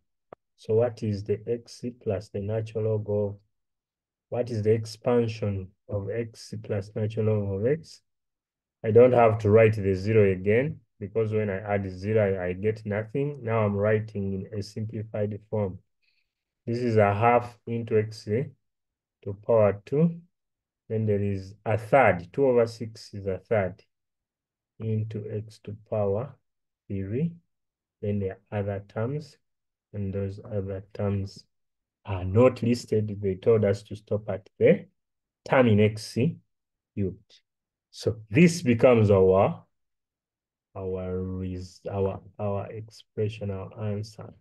So what is the x plus the natural log of, what is the expansion of x plus natural log of x? I don't have to write the 0 again, because when I add 0, I get nothing. Now I'm writing in a simplified form. This is a half into x to power 2. Then there is a third. 2 over 6 is a third into x to power 3 Then there are other terms, and those other terms are not listed. They told us to stop at the term in x cubed. So this becomes our expression, our answer.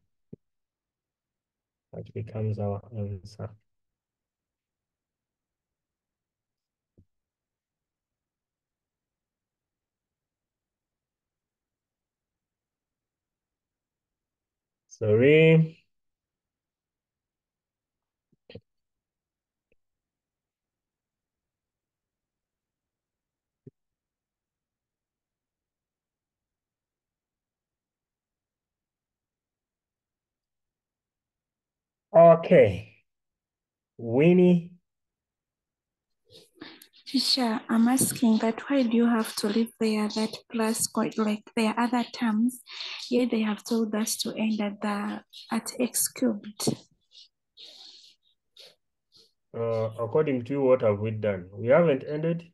That becomes our answer. Sorry. Okay. Winnie. Teacher, I'm asking that why do you have to leave there that plus like there are other terms, yet they have told us to end at x cubed. According to you, what have we done? We haven't ended.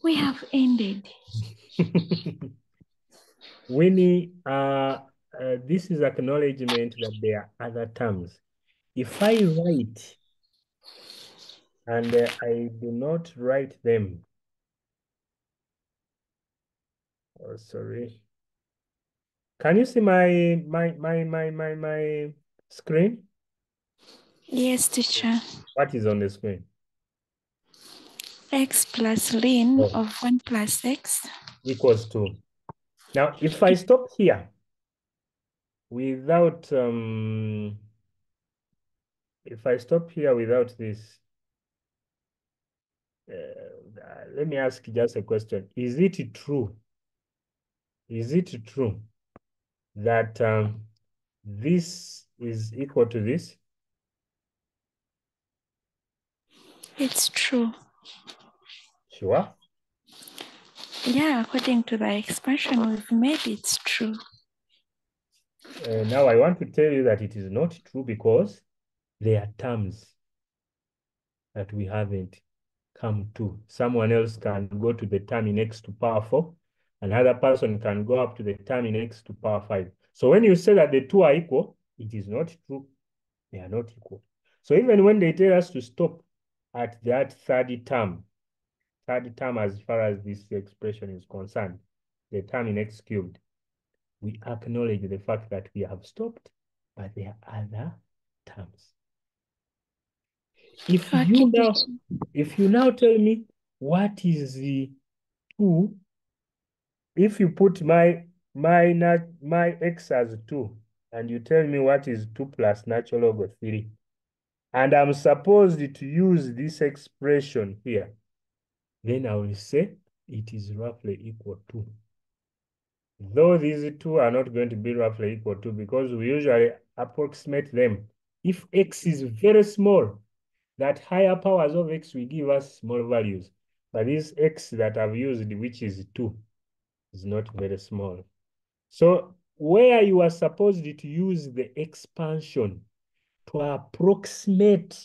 We have ended. Winnie, this is acknowledgement that there are other terms. If I write and I do not write them, oh, sorry. Can you see my screen? Yes, teacher. What is on the screen? X plus ln Oh, of 1 plus x. equals to. Now, if I stop here without if I stop here without this, let me ask just a question. Is it true? Is it true that this is equal to this? It's true. Sure. Yeah, according to the expression we've made, it's true. Now I want to tell you that it is not true because there are terms that we haven't come to. Someone else can go to the term in x to power 4. Another person can go up to the term in x to power 5. So when you say that the two are equal, it is not true. They are not equal. So even when they tell us to stop at that third term as far as this expression is concerned, the term in x cubed, we acknowledge the fact that we have stopped, but there are other terms. If Okay, you now tell me what is the 2, if you put my x as 2, and you tell me what is 2 plus natural log of 3, and I'm supposed to use this expression here, then I will say it is roughly equal to. Though these two are not going to be roughly equal to because we usually approximate them. If x is very small, that higher powers of x will give us small values. But this x that I've used, which is 2, is not very small. So where you are supposed to use the expansion to approximate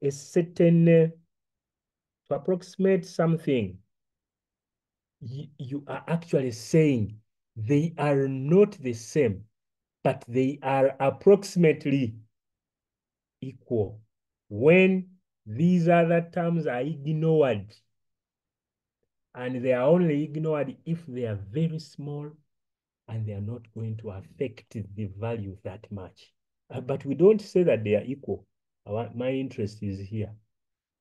a certain, to approximate something, you are actually saying they are not the same, but they are approximately equal. When these other terms are ignored, and they are only ignored if they are very small and they are not going to affect the value that much. But we don't say that they are equal. My interest is here.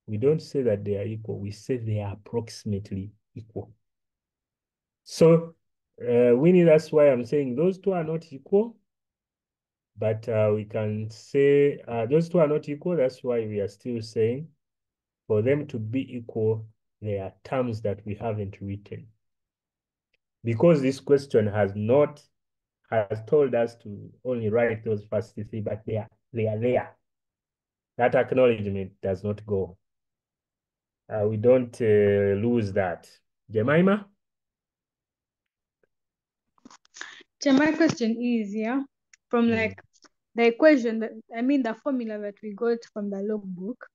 We don't say that they are equal. We say they are approximately equal. So, Winnie, that's why I'm saying those two are not equal. But we can say those two are not equal. That's why we are still saying for them to be equal, there are terms that we haven't written. Because this question has told us to only write those first three, but they are there. That acknowledgement does not go. We don't lose that. Jemima? So my question is, yeah, from like the equation the formula that we got from the logbook.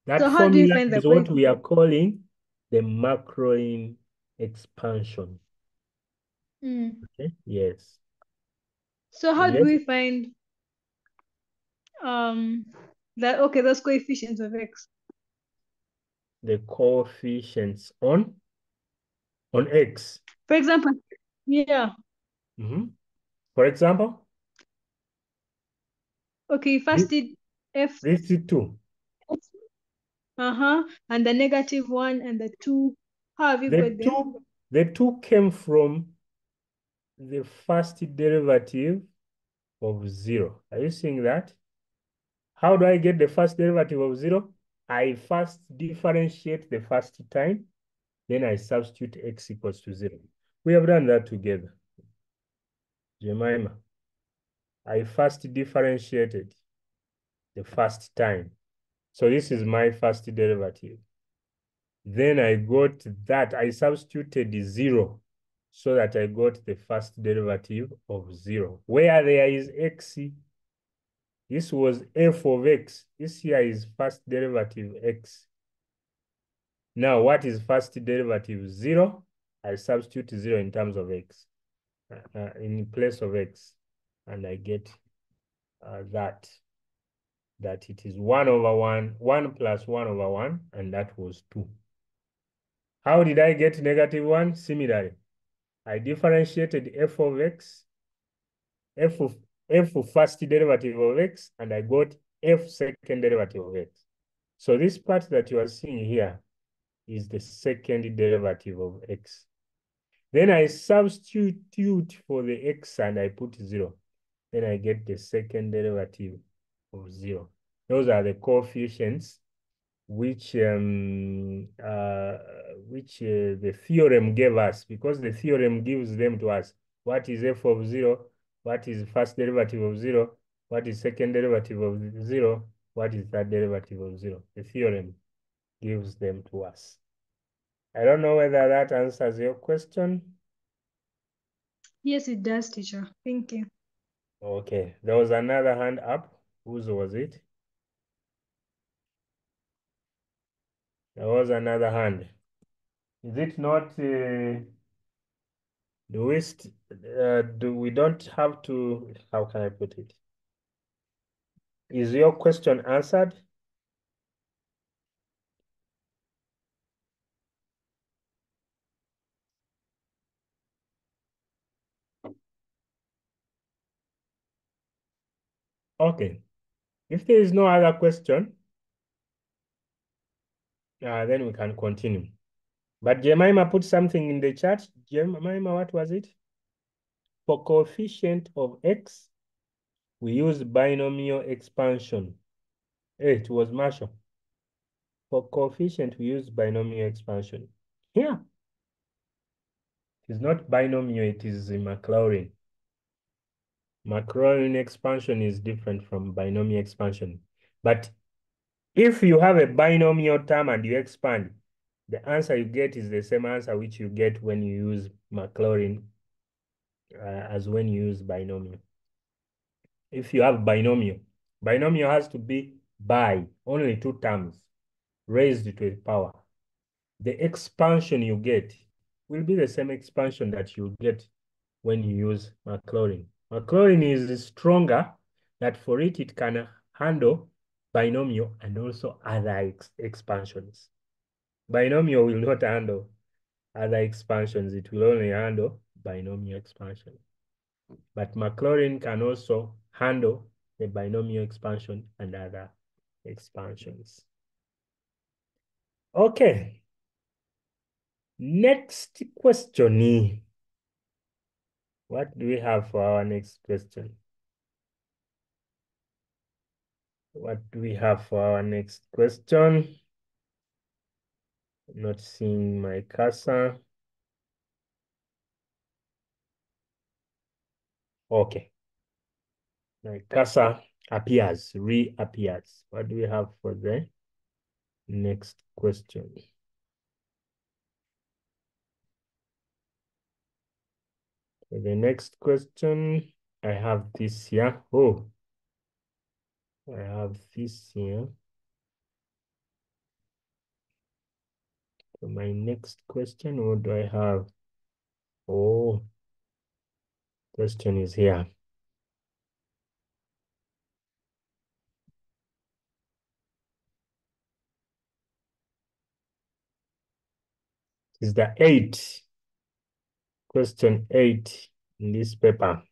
That So how do you formula find is what we are calling the macroing expansion. Okay, yes. So how do Let's we find those coefficients of x? the coefficients on x. For example, yeah. For example, Okay, this, first did f. this is 2. And the negative one and the 2. How have you got them? The 2 came from the first derivative of 0. Are you seeing that? How do I get the first derivative of 0? I first differentiate the first time, then I substitute x equals to 0. We have done that together. Jemima, I first differentiated the first time. So this is my first derivative. Then I got that, I substituted 0 so that I got the first derivative of 0. Where there is x, this was f of x. This here is first derivative x. Now, what is first derivative? 0. I substitute 0 in terms of x, in place of x, and I get that it is 1 over 1, 1 plus 1 over 1, and that was 2. How did I get negative 1? Similarly, I differentiated f of x, f of first derivative of x, and I got f second derivative of x. So this part that you are seeing here is the second derivative of x. Then I substitute for the x and I put 0. Then I get the second derivative of 0. Those are the coefficients which the theorem gave us, because the theorem gives them to us. What is f of 0? What is first derivative of 0? What is second derivative of 0? What is third derivative of 0? The theorem gives them to us. I don't know whether that answers your question. Yes, it does, teacher. Thank you. Okay, there was another hand up. Whose was it? There was another hand. Is it not? We don't have to? How can I put it? Is your question answered? Okay. If there is no other question, then we can continue. But Jemima put something in the chat. Jemima, what was it? For coefficient of x, we use binomial expansion. Hey, it was Marshall. For coefficient, we use binomial expansion. Here, it's not binomial, it is Maclaurin. Maclaurin expansion is different from binomial expansion. But if you have a binomial term and you expand, the answer you get is the same answer which you get when you use Maclaurin as when you use binomial. If you have binomial has to be by only 2 terms raised to a power. The expansion you get will be the same expansion that you get when you use Maclaurin. Maclaurin is stronger, that for it can handle binomial and also other expansions. Binomial will not handle other expansions. It will only handle binomial expansion. But Maclaurin can also handle the binomial expansion and other expansions. Okay. Next question. What do we have for our next question? What do we have for our next question? Not seeing my cursor. Okay. My cursor reappears. What do we have for the next question? For the next question, I have this here. Oh, I have this here. For my next question, what do I have? Oh, Question is here. Is the 8. Question 8 in this paper.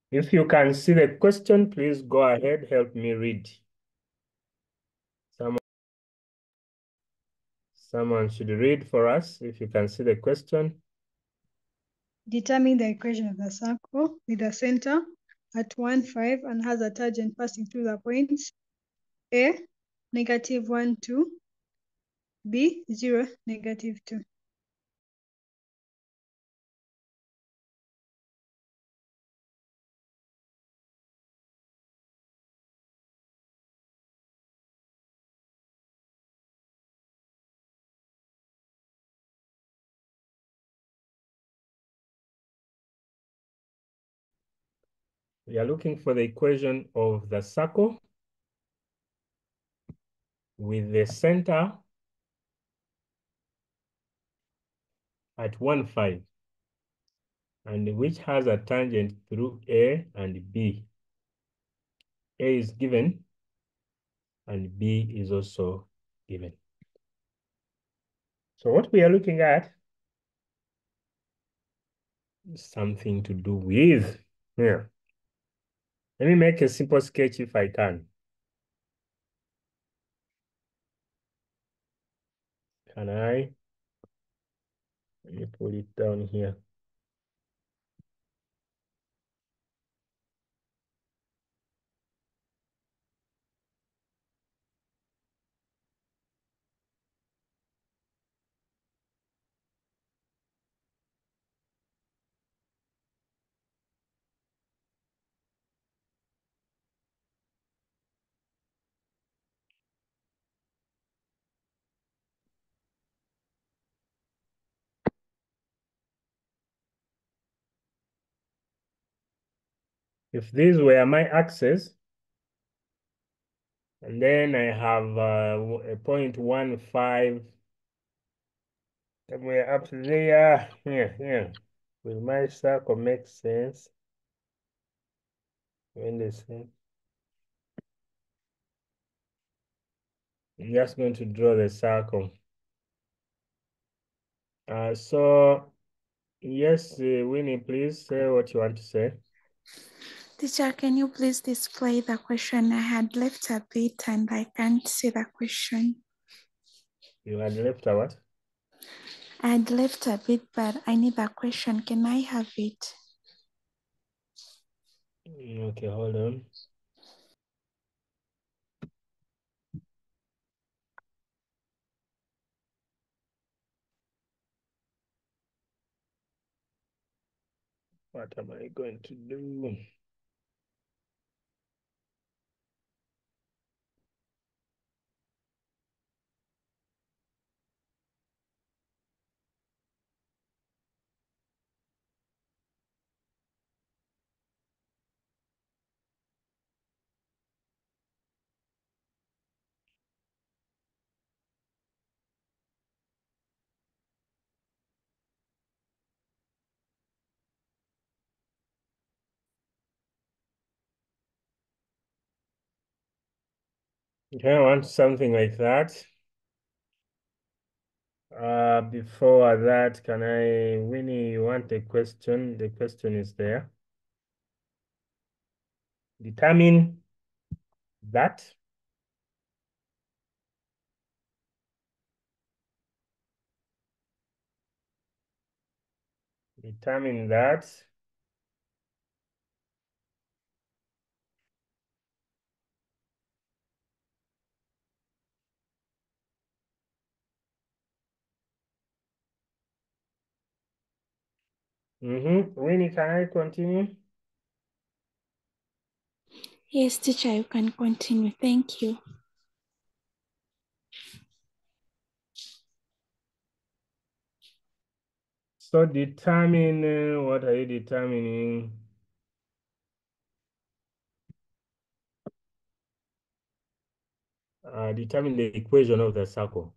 If you can see the question, please go ahead, help me read. Someone should read for us if you can see the question. Determine the equation of the circle with a center at 1, 5 and has a tangent passing through the points A, -1, 2, B, 0, -2. We are looking for the equation of the circle with the center at 1, 5 and which has a tangent through A and B. A is given and B is also given. So what we are looking at is something to do with, here. Let me make a simple sketch if I can. Can I? Let me put it down here. If these were my axes, and then I have a 0.15, and we're up to there, here. Will my circle make sense? When they say, I'm just going to draw the circle. So, yes, Winnie, please say what you want to say. Teacher, can you please display the question? I had left a bit and I can't see the question. You had left a what? I had left a bit, but I need the question. Can I have it? Okay, hold on. What am I going to do? Okay, I want something like that. Before that, can I, Winnie, you want a question? The question is there. Determine that. Determine that. Winnie, can I continue? Yes, teacher, you can continue. Thank you. So determine, what are you determining? Determine the equation of the circle.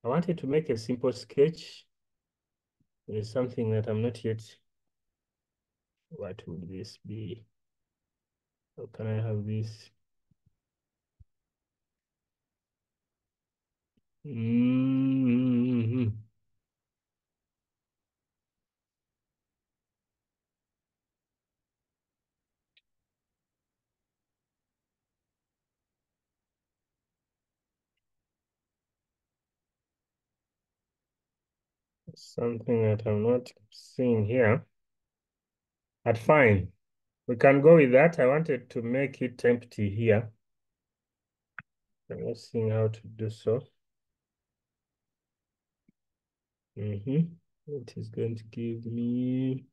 I wanted to make a simple sketch. There's something that I'm not yet. What would this be? How can I have this? Something that I'm not seeing here. But fine. We can go with that. I wanted to make it empty here. I'm not seeing how to do so. It is going to give me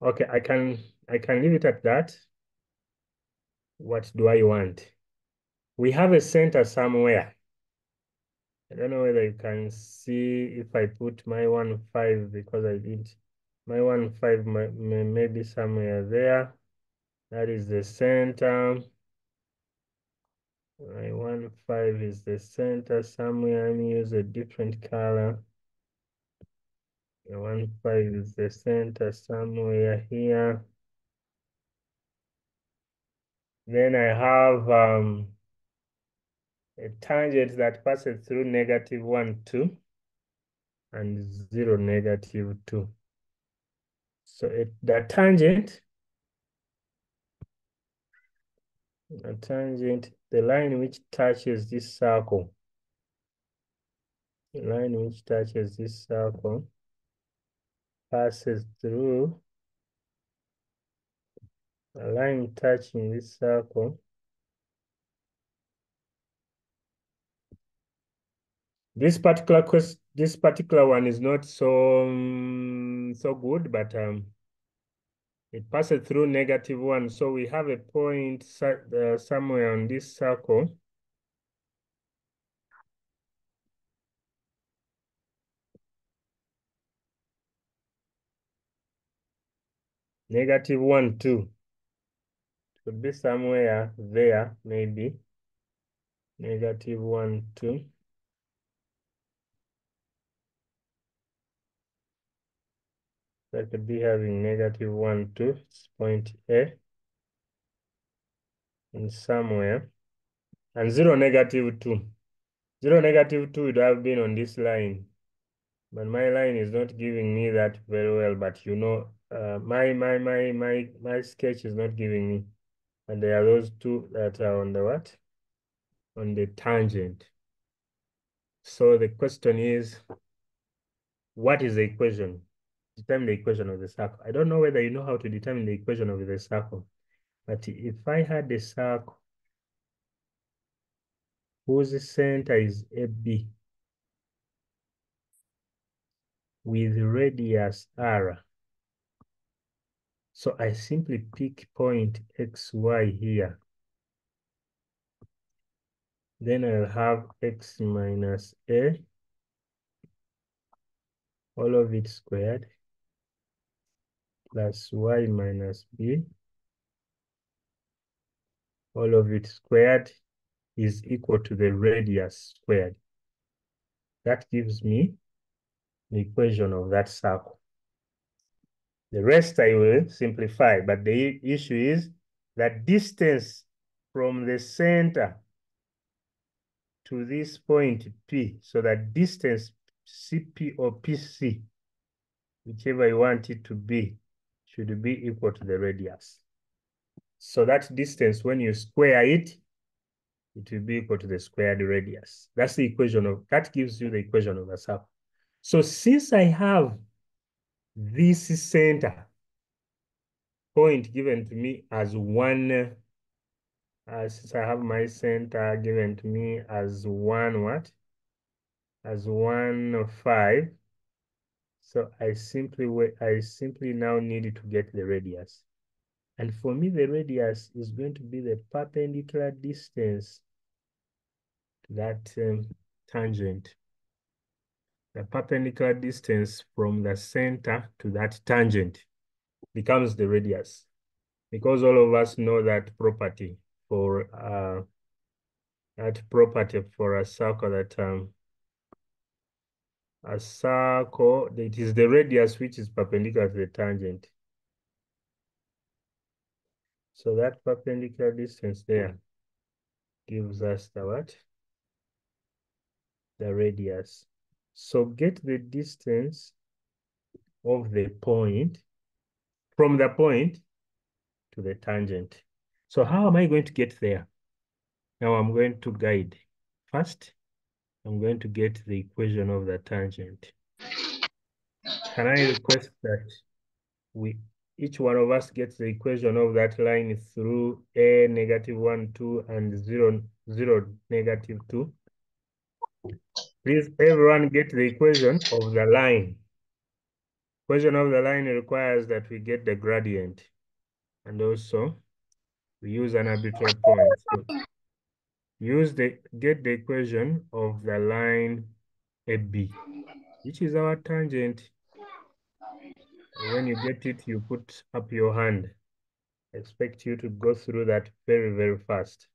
okay. I can leave it at that. What do I want? We have a center somewhere. I don't know whether you can see if I put my 1, 5, because I did my 1, 5 maybe somewhere there. That is the center. My 1, 5 is the center somewhere. I'm use a different color. The 1, 5 is the center somewhere here. Then I have a tangent that passes through -1, 2 and 0, -2. So the tangent, the line which touches this circle, passes through a line touching this circle. This particular one is not so good, but it passes through -1. So we have a point somewhere on this circle. -1, 2. Could be somewhere there, maybe. -1, 2. That could be having -1, 2. It's point A. And somewhere. And 0, -2. 0, -2 would have been on this line. But my line is not giving me that very well. But you know, my sketch is not giving me. And there are those two that are on the what? On the tangent. So the question is, what is the equation? Determine the equation of the circle. I don't know whether you know how to determine the equation of the circle. But if I had a circle whose center is AB with radius R, so I simply pick point XY here. Then I'll have X minus A, all of it squared, plus Y minus B, all of it squared is equal to the radius squared. That gives me the equation of that circle. The rest I will simplify, but the issue is that distance from the center to this point P, so that distance CP or PC, whichever you want it to be, should be equal to the radius. So that distance, when you square it, it will be equal to the squared radius. That's the equation that gives you the equation of a circle. So since I have this center point given to me as 1, Since I have my center given to me as 1 what? As 1, 5. So I simply now need to get the radius. And for me, the radius is going to be the perpendicular distance to that tangent. The perpendicular distance from the center to that tangent becomes the radius. Because all of us know that property for a circle that a circle, it is the radius which is perpendicular to the tangent. So that perpendicular distance there gives us the what? The radius. So get the distance of the point from the point to the tangent. So how am I going to get there? Now I'm going to guide. First, I'm going to get the equation of the tangent. Can I request that each one of us gets the equation of that line through a -1, 2, and 0, 0, -2? Please, everyone get the equation of the line. Equation of the line requires that we get the gradient, and also we use an arbitrary point. So get the equation of the line AB, which is our tangent. When you get it, you put up your hand. I expect you to go through that very, very fast.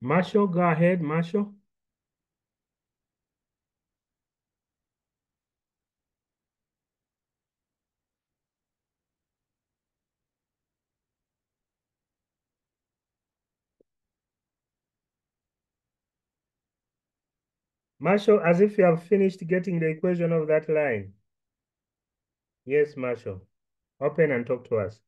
Marshall, go ahead, Marshall. Marshall, as if you have finished getting the equation of that line. Yes, Marshall. Open and talk to us.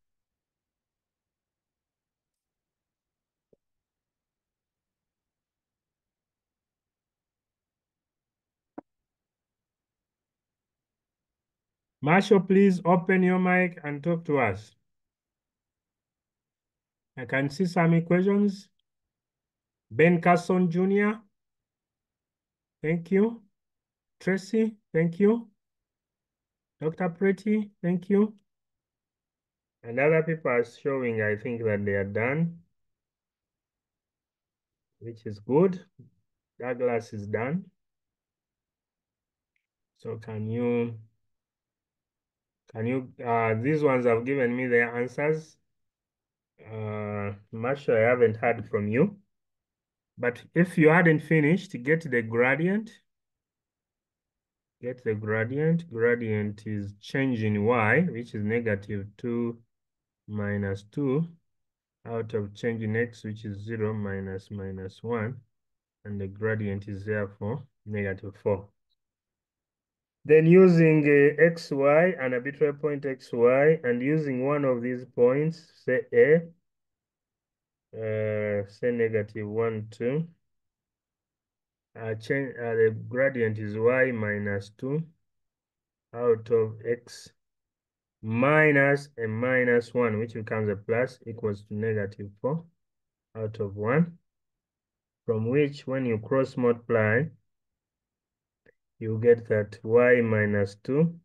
Marshall, please open your mic and talk to us. I can see some equations. Ben Carson Jr., thank you. Tracy, thank you. Dr. Pretty, thank you. And other people are showing, I think, that they are done, which is good. Douglas is done. So these ones have given me their answers. Marshall, I haven't heard from you. But if you hadn't finished, get the gradient. Get the gradient. Gradient is change in y, which is -2 minus 2, out of change in x, which is 0 minus -1. And the gradient is therefore -4. Then using xy, an arbitrary point xy, and using one of these points, say A, say -1, 2, the gradient is y minus 2 out of x minus a -1, which becomes a plus, equals to -4 out of 1, from which when you cross multiply, you get that y minus 2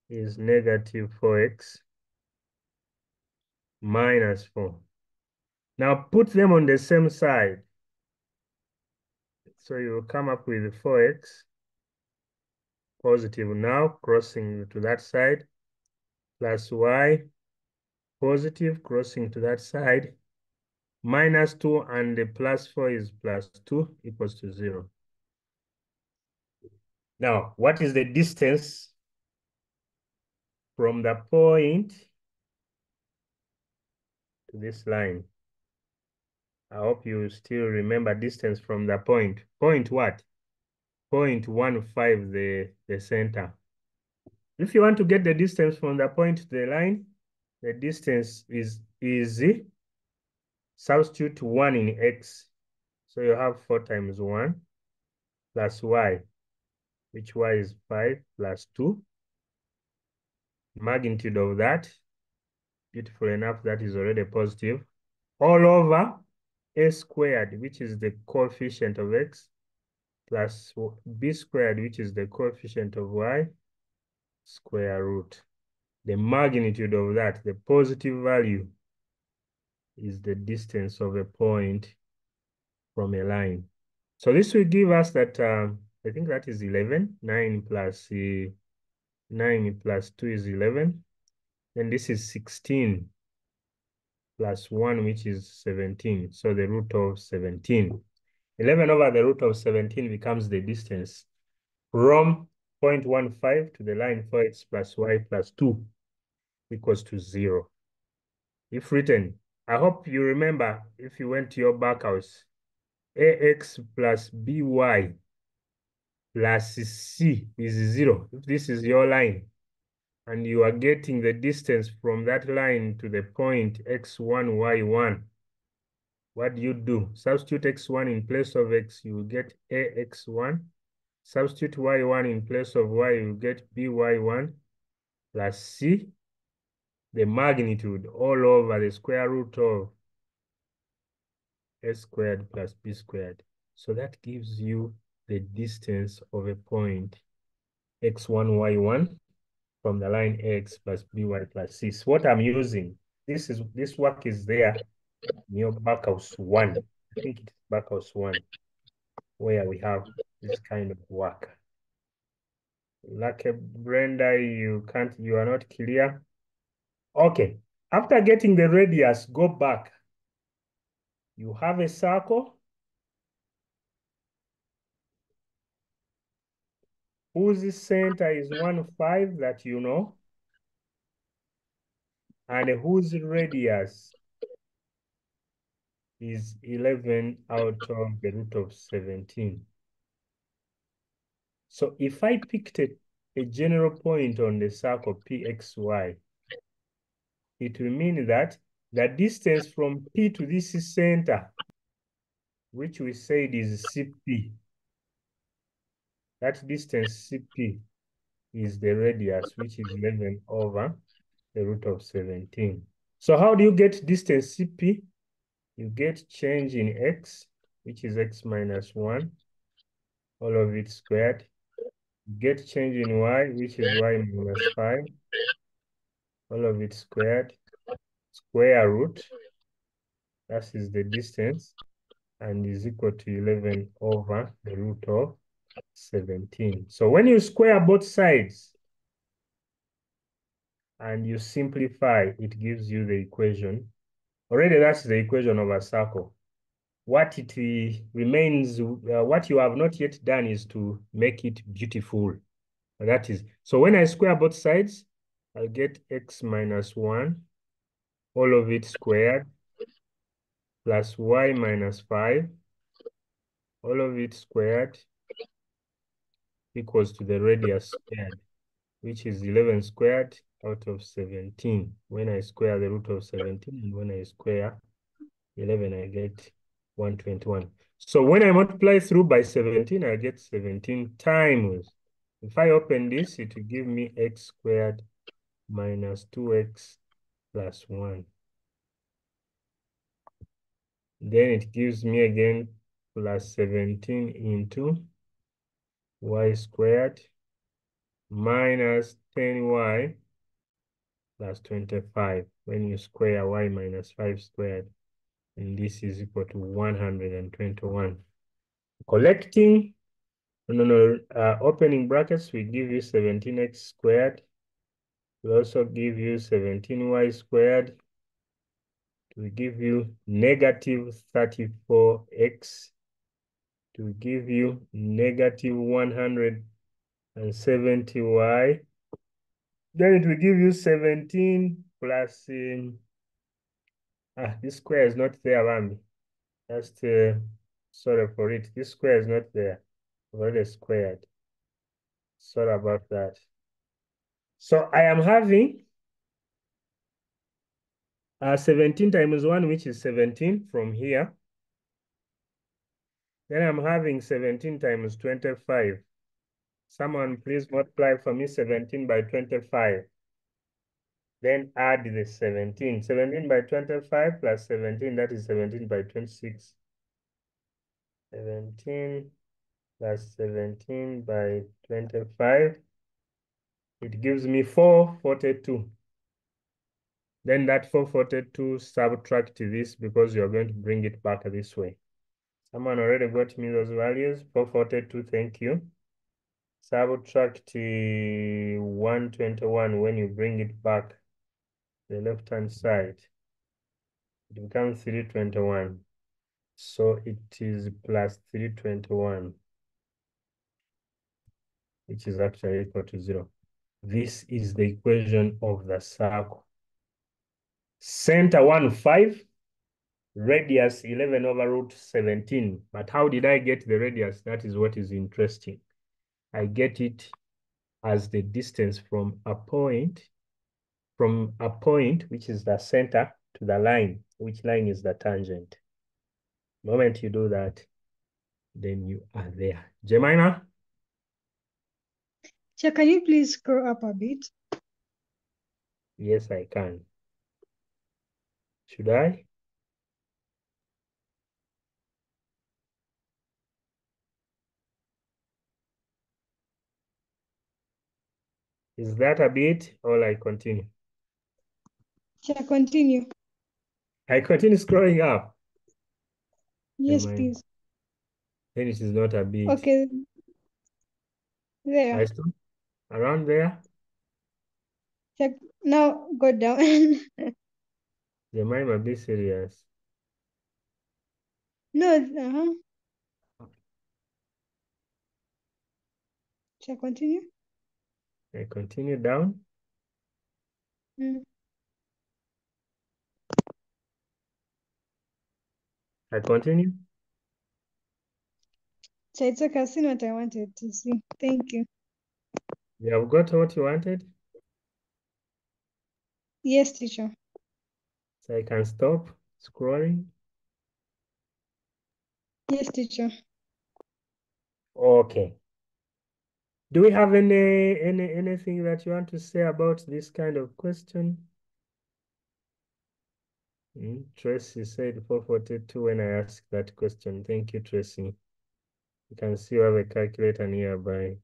is -4x minus 4. Now put them on the same side. So you will come up with 4x positive now, crossing to that side, plus y positive, crossing to that side, -2, and the +4 is +2, equals to 0. Now, what is the distance from the point to this line? I hope you still remember distance from the point. Point what? 0.15, the center. If you want to get the distance from the point to the line, the distance is easy. Substitute 1 in x. So you have 4 times 1 plus y, which y is 5 plus 2. Magnitude of that, beautiful enough, that is already positive, all over a squared, which is the coefficient of x, plus b squared, which is the coefficient of y, square root. The magnitude of that, the positive value, is the distance of a point from a line. So this will give us that, I think that is 11. 9 plus 2 is 11. And this is 16 plus 1, which is 17. So the root of 17. 11 over the root of 17 becomes the distance from 0.15 to the line 4x plus y plus 2 equals to 0. If written, I hope you remember, if you went to your back house, ax plus by plus c is 0. If this is your line, and you are getting the distance from that line to the point x1, y1, what do? Substitute x1 in place of x, you will get ax1. Substitute y1 in place of y, you get by1 plus c, the magnitude all over the square root of s squared plus b squared. So that gives you the distance of a point x1, y1 from the line x plus by plus c. So what I'm using, this work is there in your backhouse 1. I think it's backhouse 1, where we have this kind of work. Like Brenda, you are not clear. Okay, after getting the radius, go back. You have a circle whose center is 1, 5 that you know, and whose radius is 11 out of the root of 17. So if I picked a general point on the circle PXY, it will mean that the distance from P to this center, which we said is CP, that distance CP is the radius, which is 11 over the root of 17. So how do you get distance CP? You get change in x, which is x minus 1, all of it squared. You get change in y, which is y minus 5, all of it squared, square root, that is the distance, and is equal to 11 over the root of 17. So when you square both sides and you simplify, it gives you the equation. Already that's the equation of a circle. What it remains, what you have not yet done is to make it beautiful. That is, so when I square both sides, I'll get x minus 1, all of it squared, plus y minus 5, all of it squared, equals to the radius squared, which is 11 squared out of 17. When I square the root of 17, and when I square 11, I get 121. So when I multiply through by 17, I get 17 times. If I open this, it will give me x squared minus 2x plus 1. Then it gives me again plus 17 into y squared minus 10y plus 25. When you square y minus 5 squared, and this is equal to 121. Collecting, opening brackets, we give you 17x squared. We also give you 17y squared. We give you negative 34x. To give you negative 170y. Then it will give you 17 plus, this square is not there, Bambi. Just, sorry for it. This square is not there. I've already squared. Sorry about that. So I am having 17 times 1, which is 17 from here. Then I'm having 17 times 25. Someone please multiply for me 17 by 25. Then add the 17. 17 by 25 plus 17, that is 17 by 26. 17 plus 17 by 25. It gives me 442. Then that 442, subtract this because you're going to bring it back this way. Someone already got me those values. 442, thank you. Subtract 121 when you bring it back the left-hand side. It becomes 321. So it is plus 321, which is actually equal to 0. This is the equation of the circle. Center 1, 5. Radius 11 over root 17. But how did I get the radius? That is what is interesting. I get it as the distance from a point, which is the center, to the line, which line is the tangent. The moment you do that, then you are there. Jemima? Chair, can you please scroll up a bit? Yes, I can. Should I? Is that a bit, or I continue? Chair, continue. I continue scrolling up. Yes, Jemima. please. Then it is not a bit. Okay. There. I stop around there. Chair, now go down. Jemima, be serious. No, Chair, continue. I continue down. Mm. I continue. Chair, it's okay. I've seen what I wanted to see. Thank you. You have got what you wanted, Yes, teacher. so I can stop scrolling. Yes, teacher. Okay. Do we have anything that you want to say about this kind of question? Tracy said 442 when I asked that question. Thank you, Tracy. You can see you have a calculator nearby.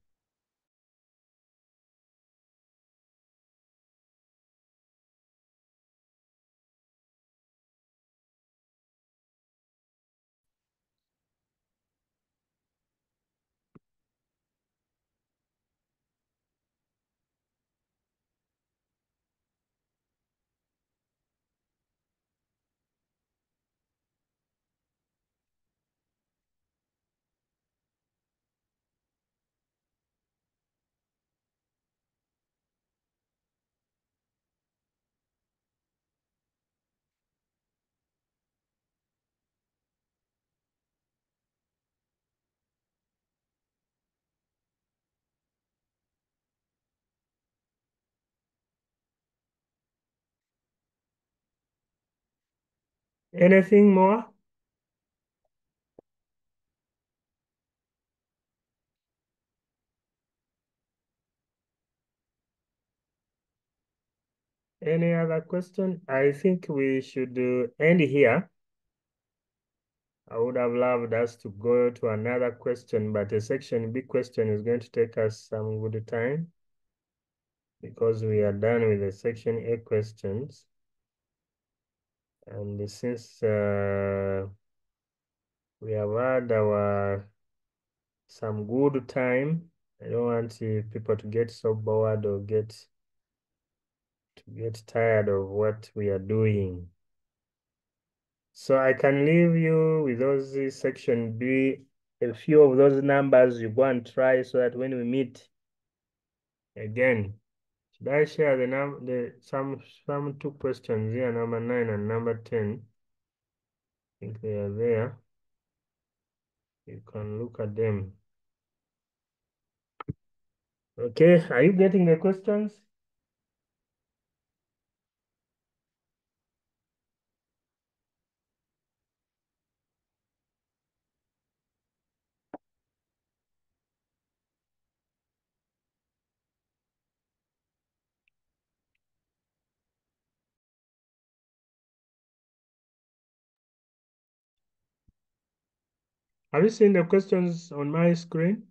Anything more? Any other question? I think we should end here. I would have loved us to go to another question, but a section B question is going to take us some good time because we are done with the section A questions. And since we have had some good time, I don't want people to get so bored or get tired of what we are doing. So I can leave you with those section B, a few of those numbers you go and try so that when we meet again, should I share some two questions here, number 9 and number 10? I think they are there. You can look at them. Okay, are you getting the questions? Have you seen the questions on my screen?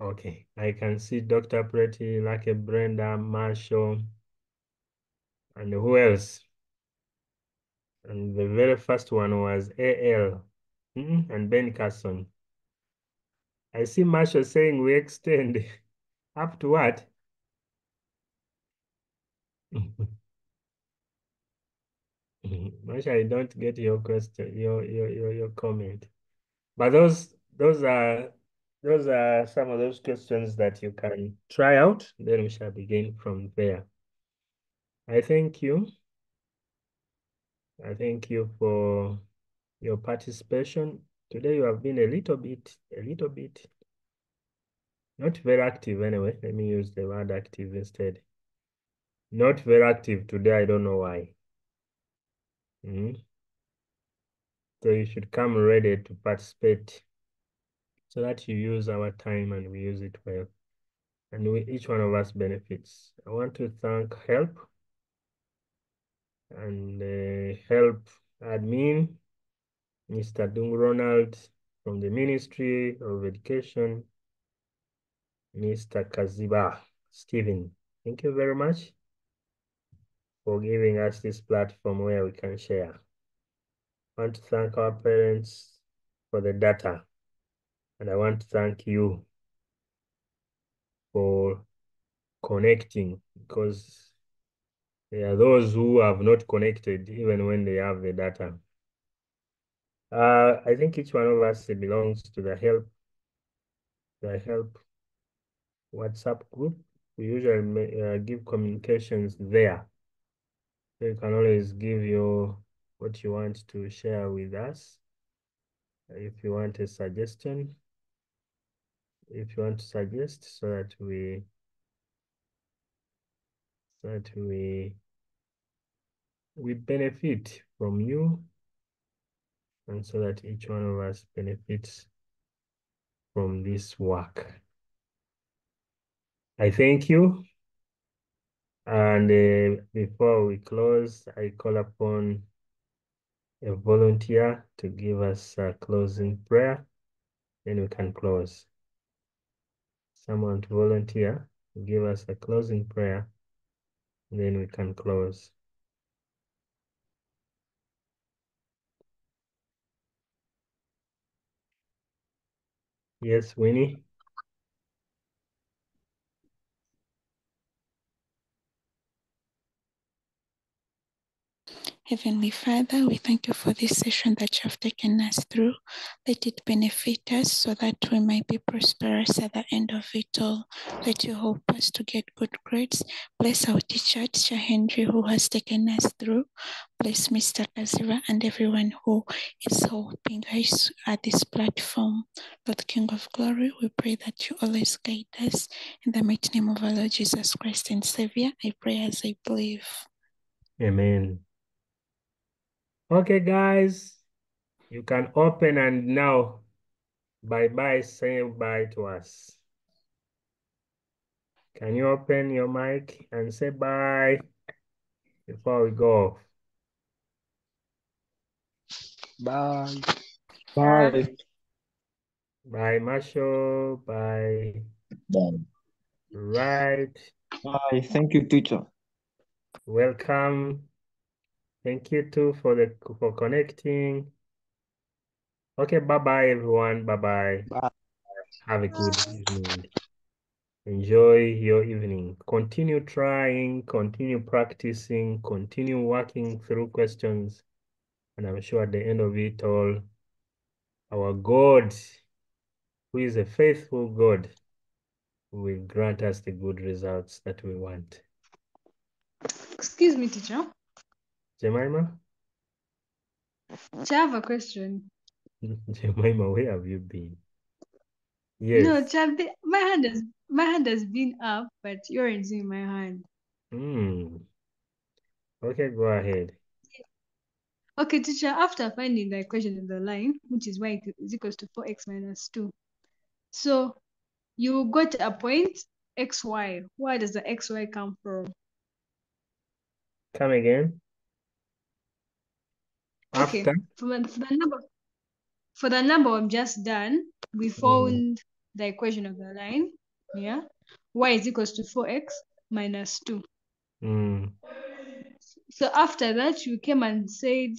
Okay, I can see Dr. Pretty, Lucky Brenda, Marshall, and who else? And the very first one was AL and Ben Carson. I see Marshall saying we extend up to what? Marshall, I don't get your question, your comment. But those are some of those questions that you can try out. Then we shall begin from there. I thank you. I thank you for your participation. Today you have been a little bit, not very active anyway. Let me use the word active instead. Not very active today. I don't know why. So you should come ready to participate so that you use our time and we use it well. And each one of us benefits. I want to thank Help and Help admin, Mr. Dung Ronald from the Ministry of Education, Mr. Kaziba Stephen. Thank you very much for giving us this platform where we can share. I want to thank our parents for the data, and I want to thank you for connecting, because there are those who have not connected even when they have the data. I think each one of us belongs to the Help WhatsApp group. We usually give communications there. So you can always give what you want to share with us. If you want a suggestion, if you want to suggest so that we benefit from you, and so that each one of us benefits from this work. I thank you. And before we close, I call upon a volunteer to give us a closing prayer, then we can close. Someone to volunteer to give us a closing prayer, then we can close. Yes, Winnie? Heavenly Father, we thank you for this session that you have taken us through. Let it benefit us so that we might be prosperous at the end of it all. Let you help us to get good grades. Bless our teacher, Teacher Henry, who has taken us through. Bless Mr. Kazira and everyone who is helping us at this platform. Lord King of Glory, we pray that you always guide us. In the mighty name of our Lord Jesus Christ and Savior, I pray as I believe. Amen. Okay, guys, you can open and now bye-bye, say bye to us. Can you open your mic and say bye before we go? Bye. Bye. Bye, Marshall. Bye. Bye. Right. Bye. Thank you, teacher. Welcome. Thank you too for connecting. Okay, bye-bye, everyone. Bye-bye. Bye. Have a good evening. Enjoy your evening. Continue trying, continue practicing, continue working through questions. And I'm sure at the end of it all, our God, who is a faithful God, will grant us the good results that we want. Excuse me, teacher. Jemima? I have a question. Jemima, where have you been? No, Yes. my hand has been up, but you're in my hand. Okay, go ahead. Okay, teacher, after finding the equation of the line, which is y is equals to 4x minus 2. So you got a point xy. Where does the xy come from? Come again. Okay, After? for the number we've just done, we found the equation of the line. Yeah, y is equals to 4x minus 2. So after that, you came and said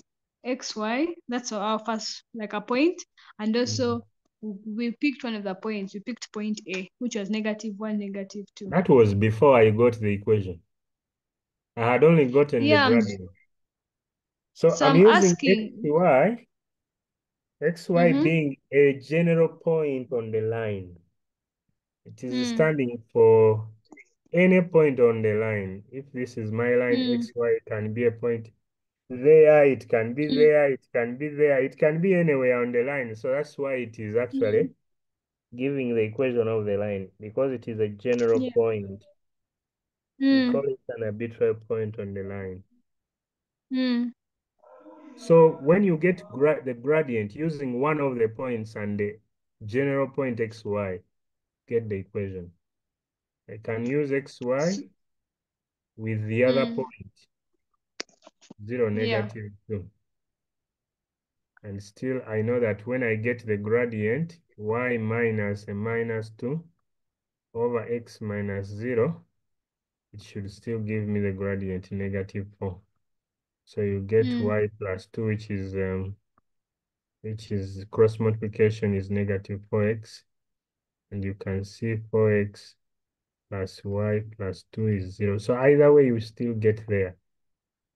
xy. That's our first like a point, and also we picked one of the points. We picked point A, which was -1, -2. That was before I got the equation. I had only gotten the Yeah, gradient. So so I'm I'm using asking. xy being a general point on the line. It is standing for any point on the line. If this is my line, xy can be a point there, it can be there, it can be there, it can be anywhere on the line. So that's why it is actually giving the equation of the line, because it is a general Yeah. point. We call it an arbitrary point on the line. So when you get the gradient using one of the points and the general point xy, get the equation. I can use xy with the other point, 0, Yeah. -2. And still I know that when I get the gradient, y minus a -2 over x minus 0, it should still give me the gradient -4. So you get y plus 2, which is cross multiplication is -4x. And you can see 4x plus y plus 2 is 0. So either way, you still get there.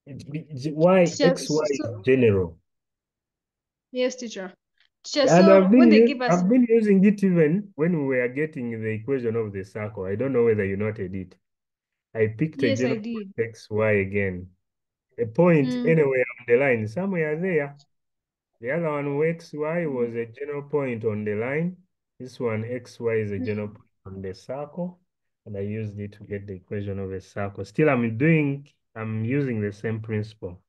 Teacher, xy is general. yes, teacher. Teacher, And so when they give us, I've been using it even when we were getting the equation of the circle. I don't know whether you noted it. I picked a yes, I general did. point xy again. A point anywhere on the line, somewhere there. The other one, xy, was a general point on the line. This one, xy, is a general point on the circle. And I used it to get the equation of a circle. Still, I'm using the same principle.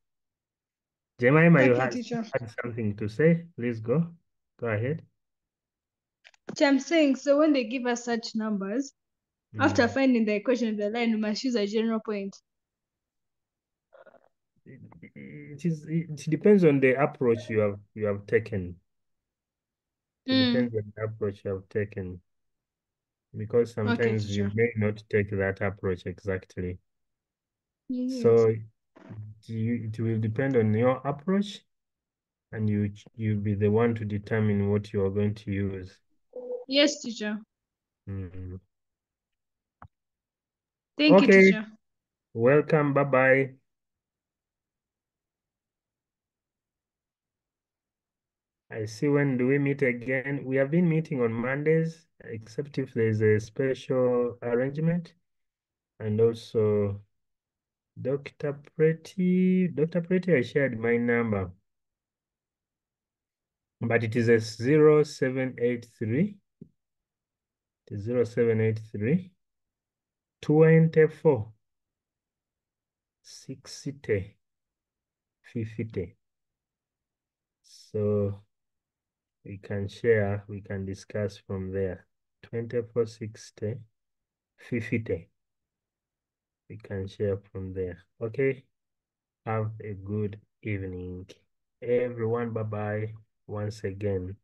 Jemima, you Okay, had teacher. something to say? Please go. Go ahead. Teacher, I'm saying, so when they give us such numbers, after finding the equation of the line, we must use a general point. It depends on the approach you have taken. It depends on the approach you have taken. Because Okay, sometimes you teacher. may not take that approach exactly. Yes. So it will depend on your approach, and you'll be the one to determine what you are going to use. Yes, teacher. Mm. Thank you, Okay, teacher. welcome. Bye-bye. I see when do we meet again? We have been meeting on Mondays, except if there's a special arrangement. And also, Dr. Pretty, I shared my number. But it is a 0783. It is 0783 24 60 50. So we can share, we can discuss from there. 24 60 50. We can share from there. Okay. Have a good evening. Everyone, bye-bye once again.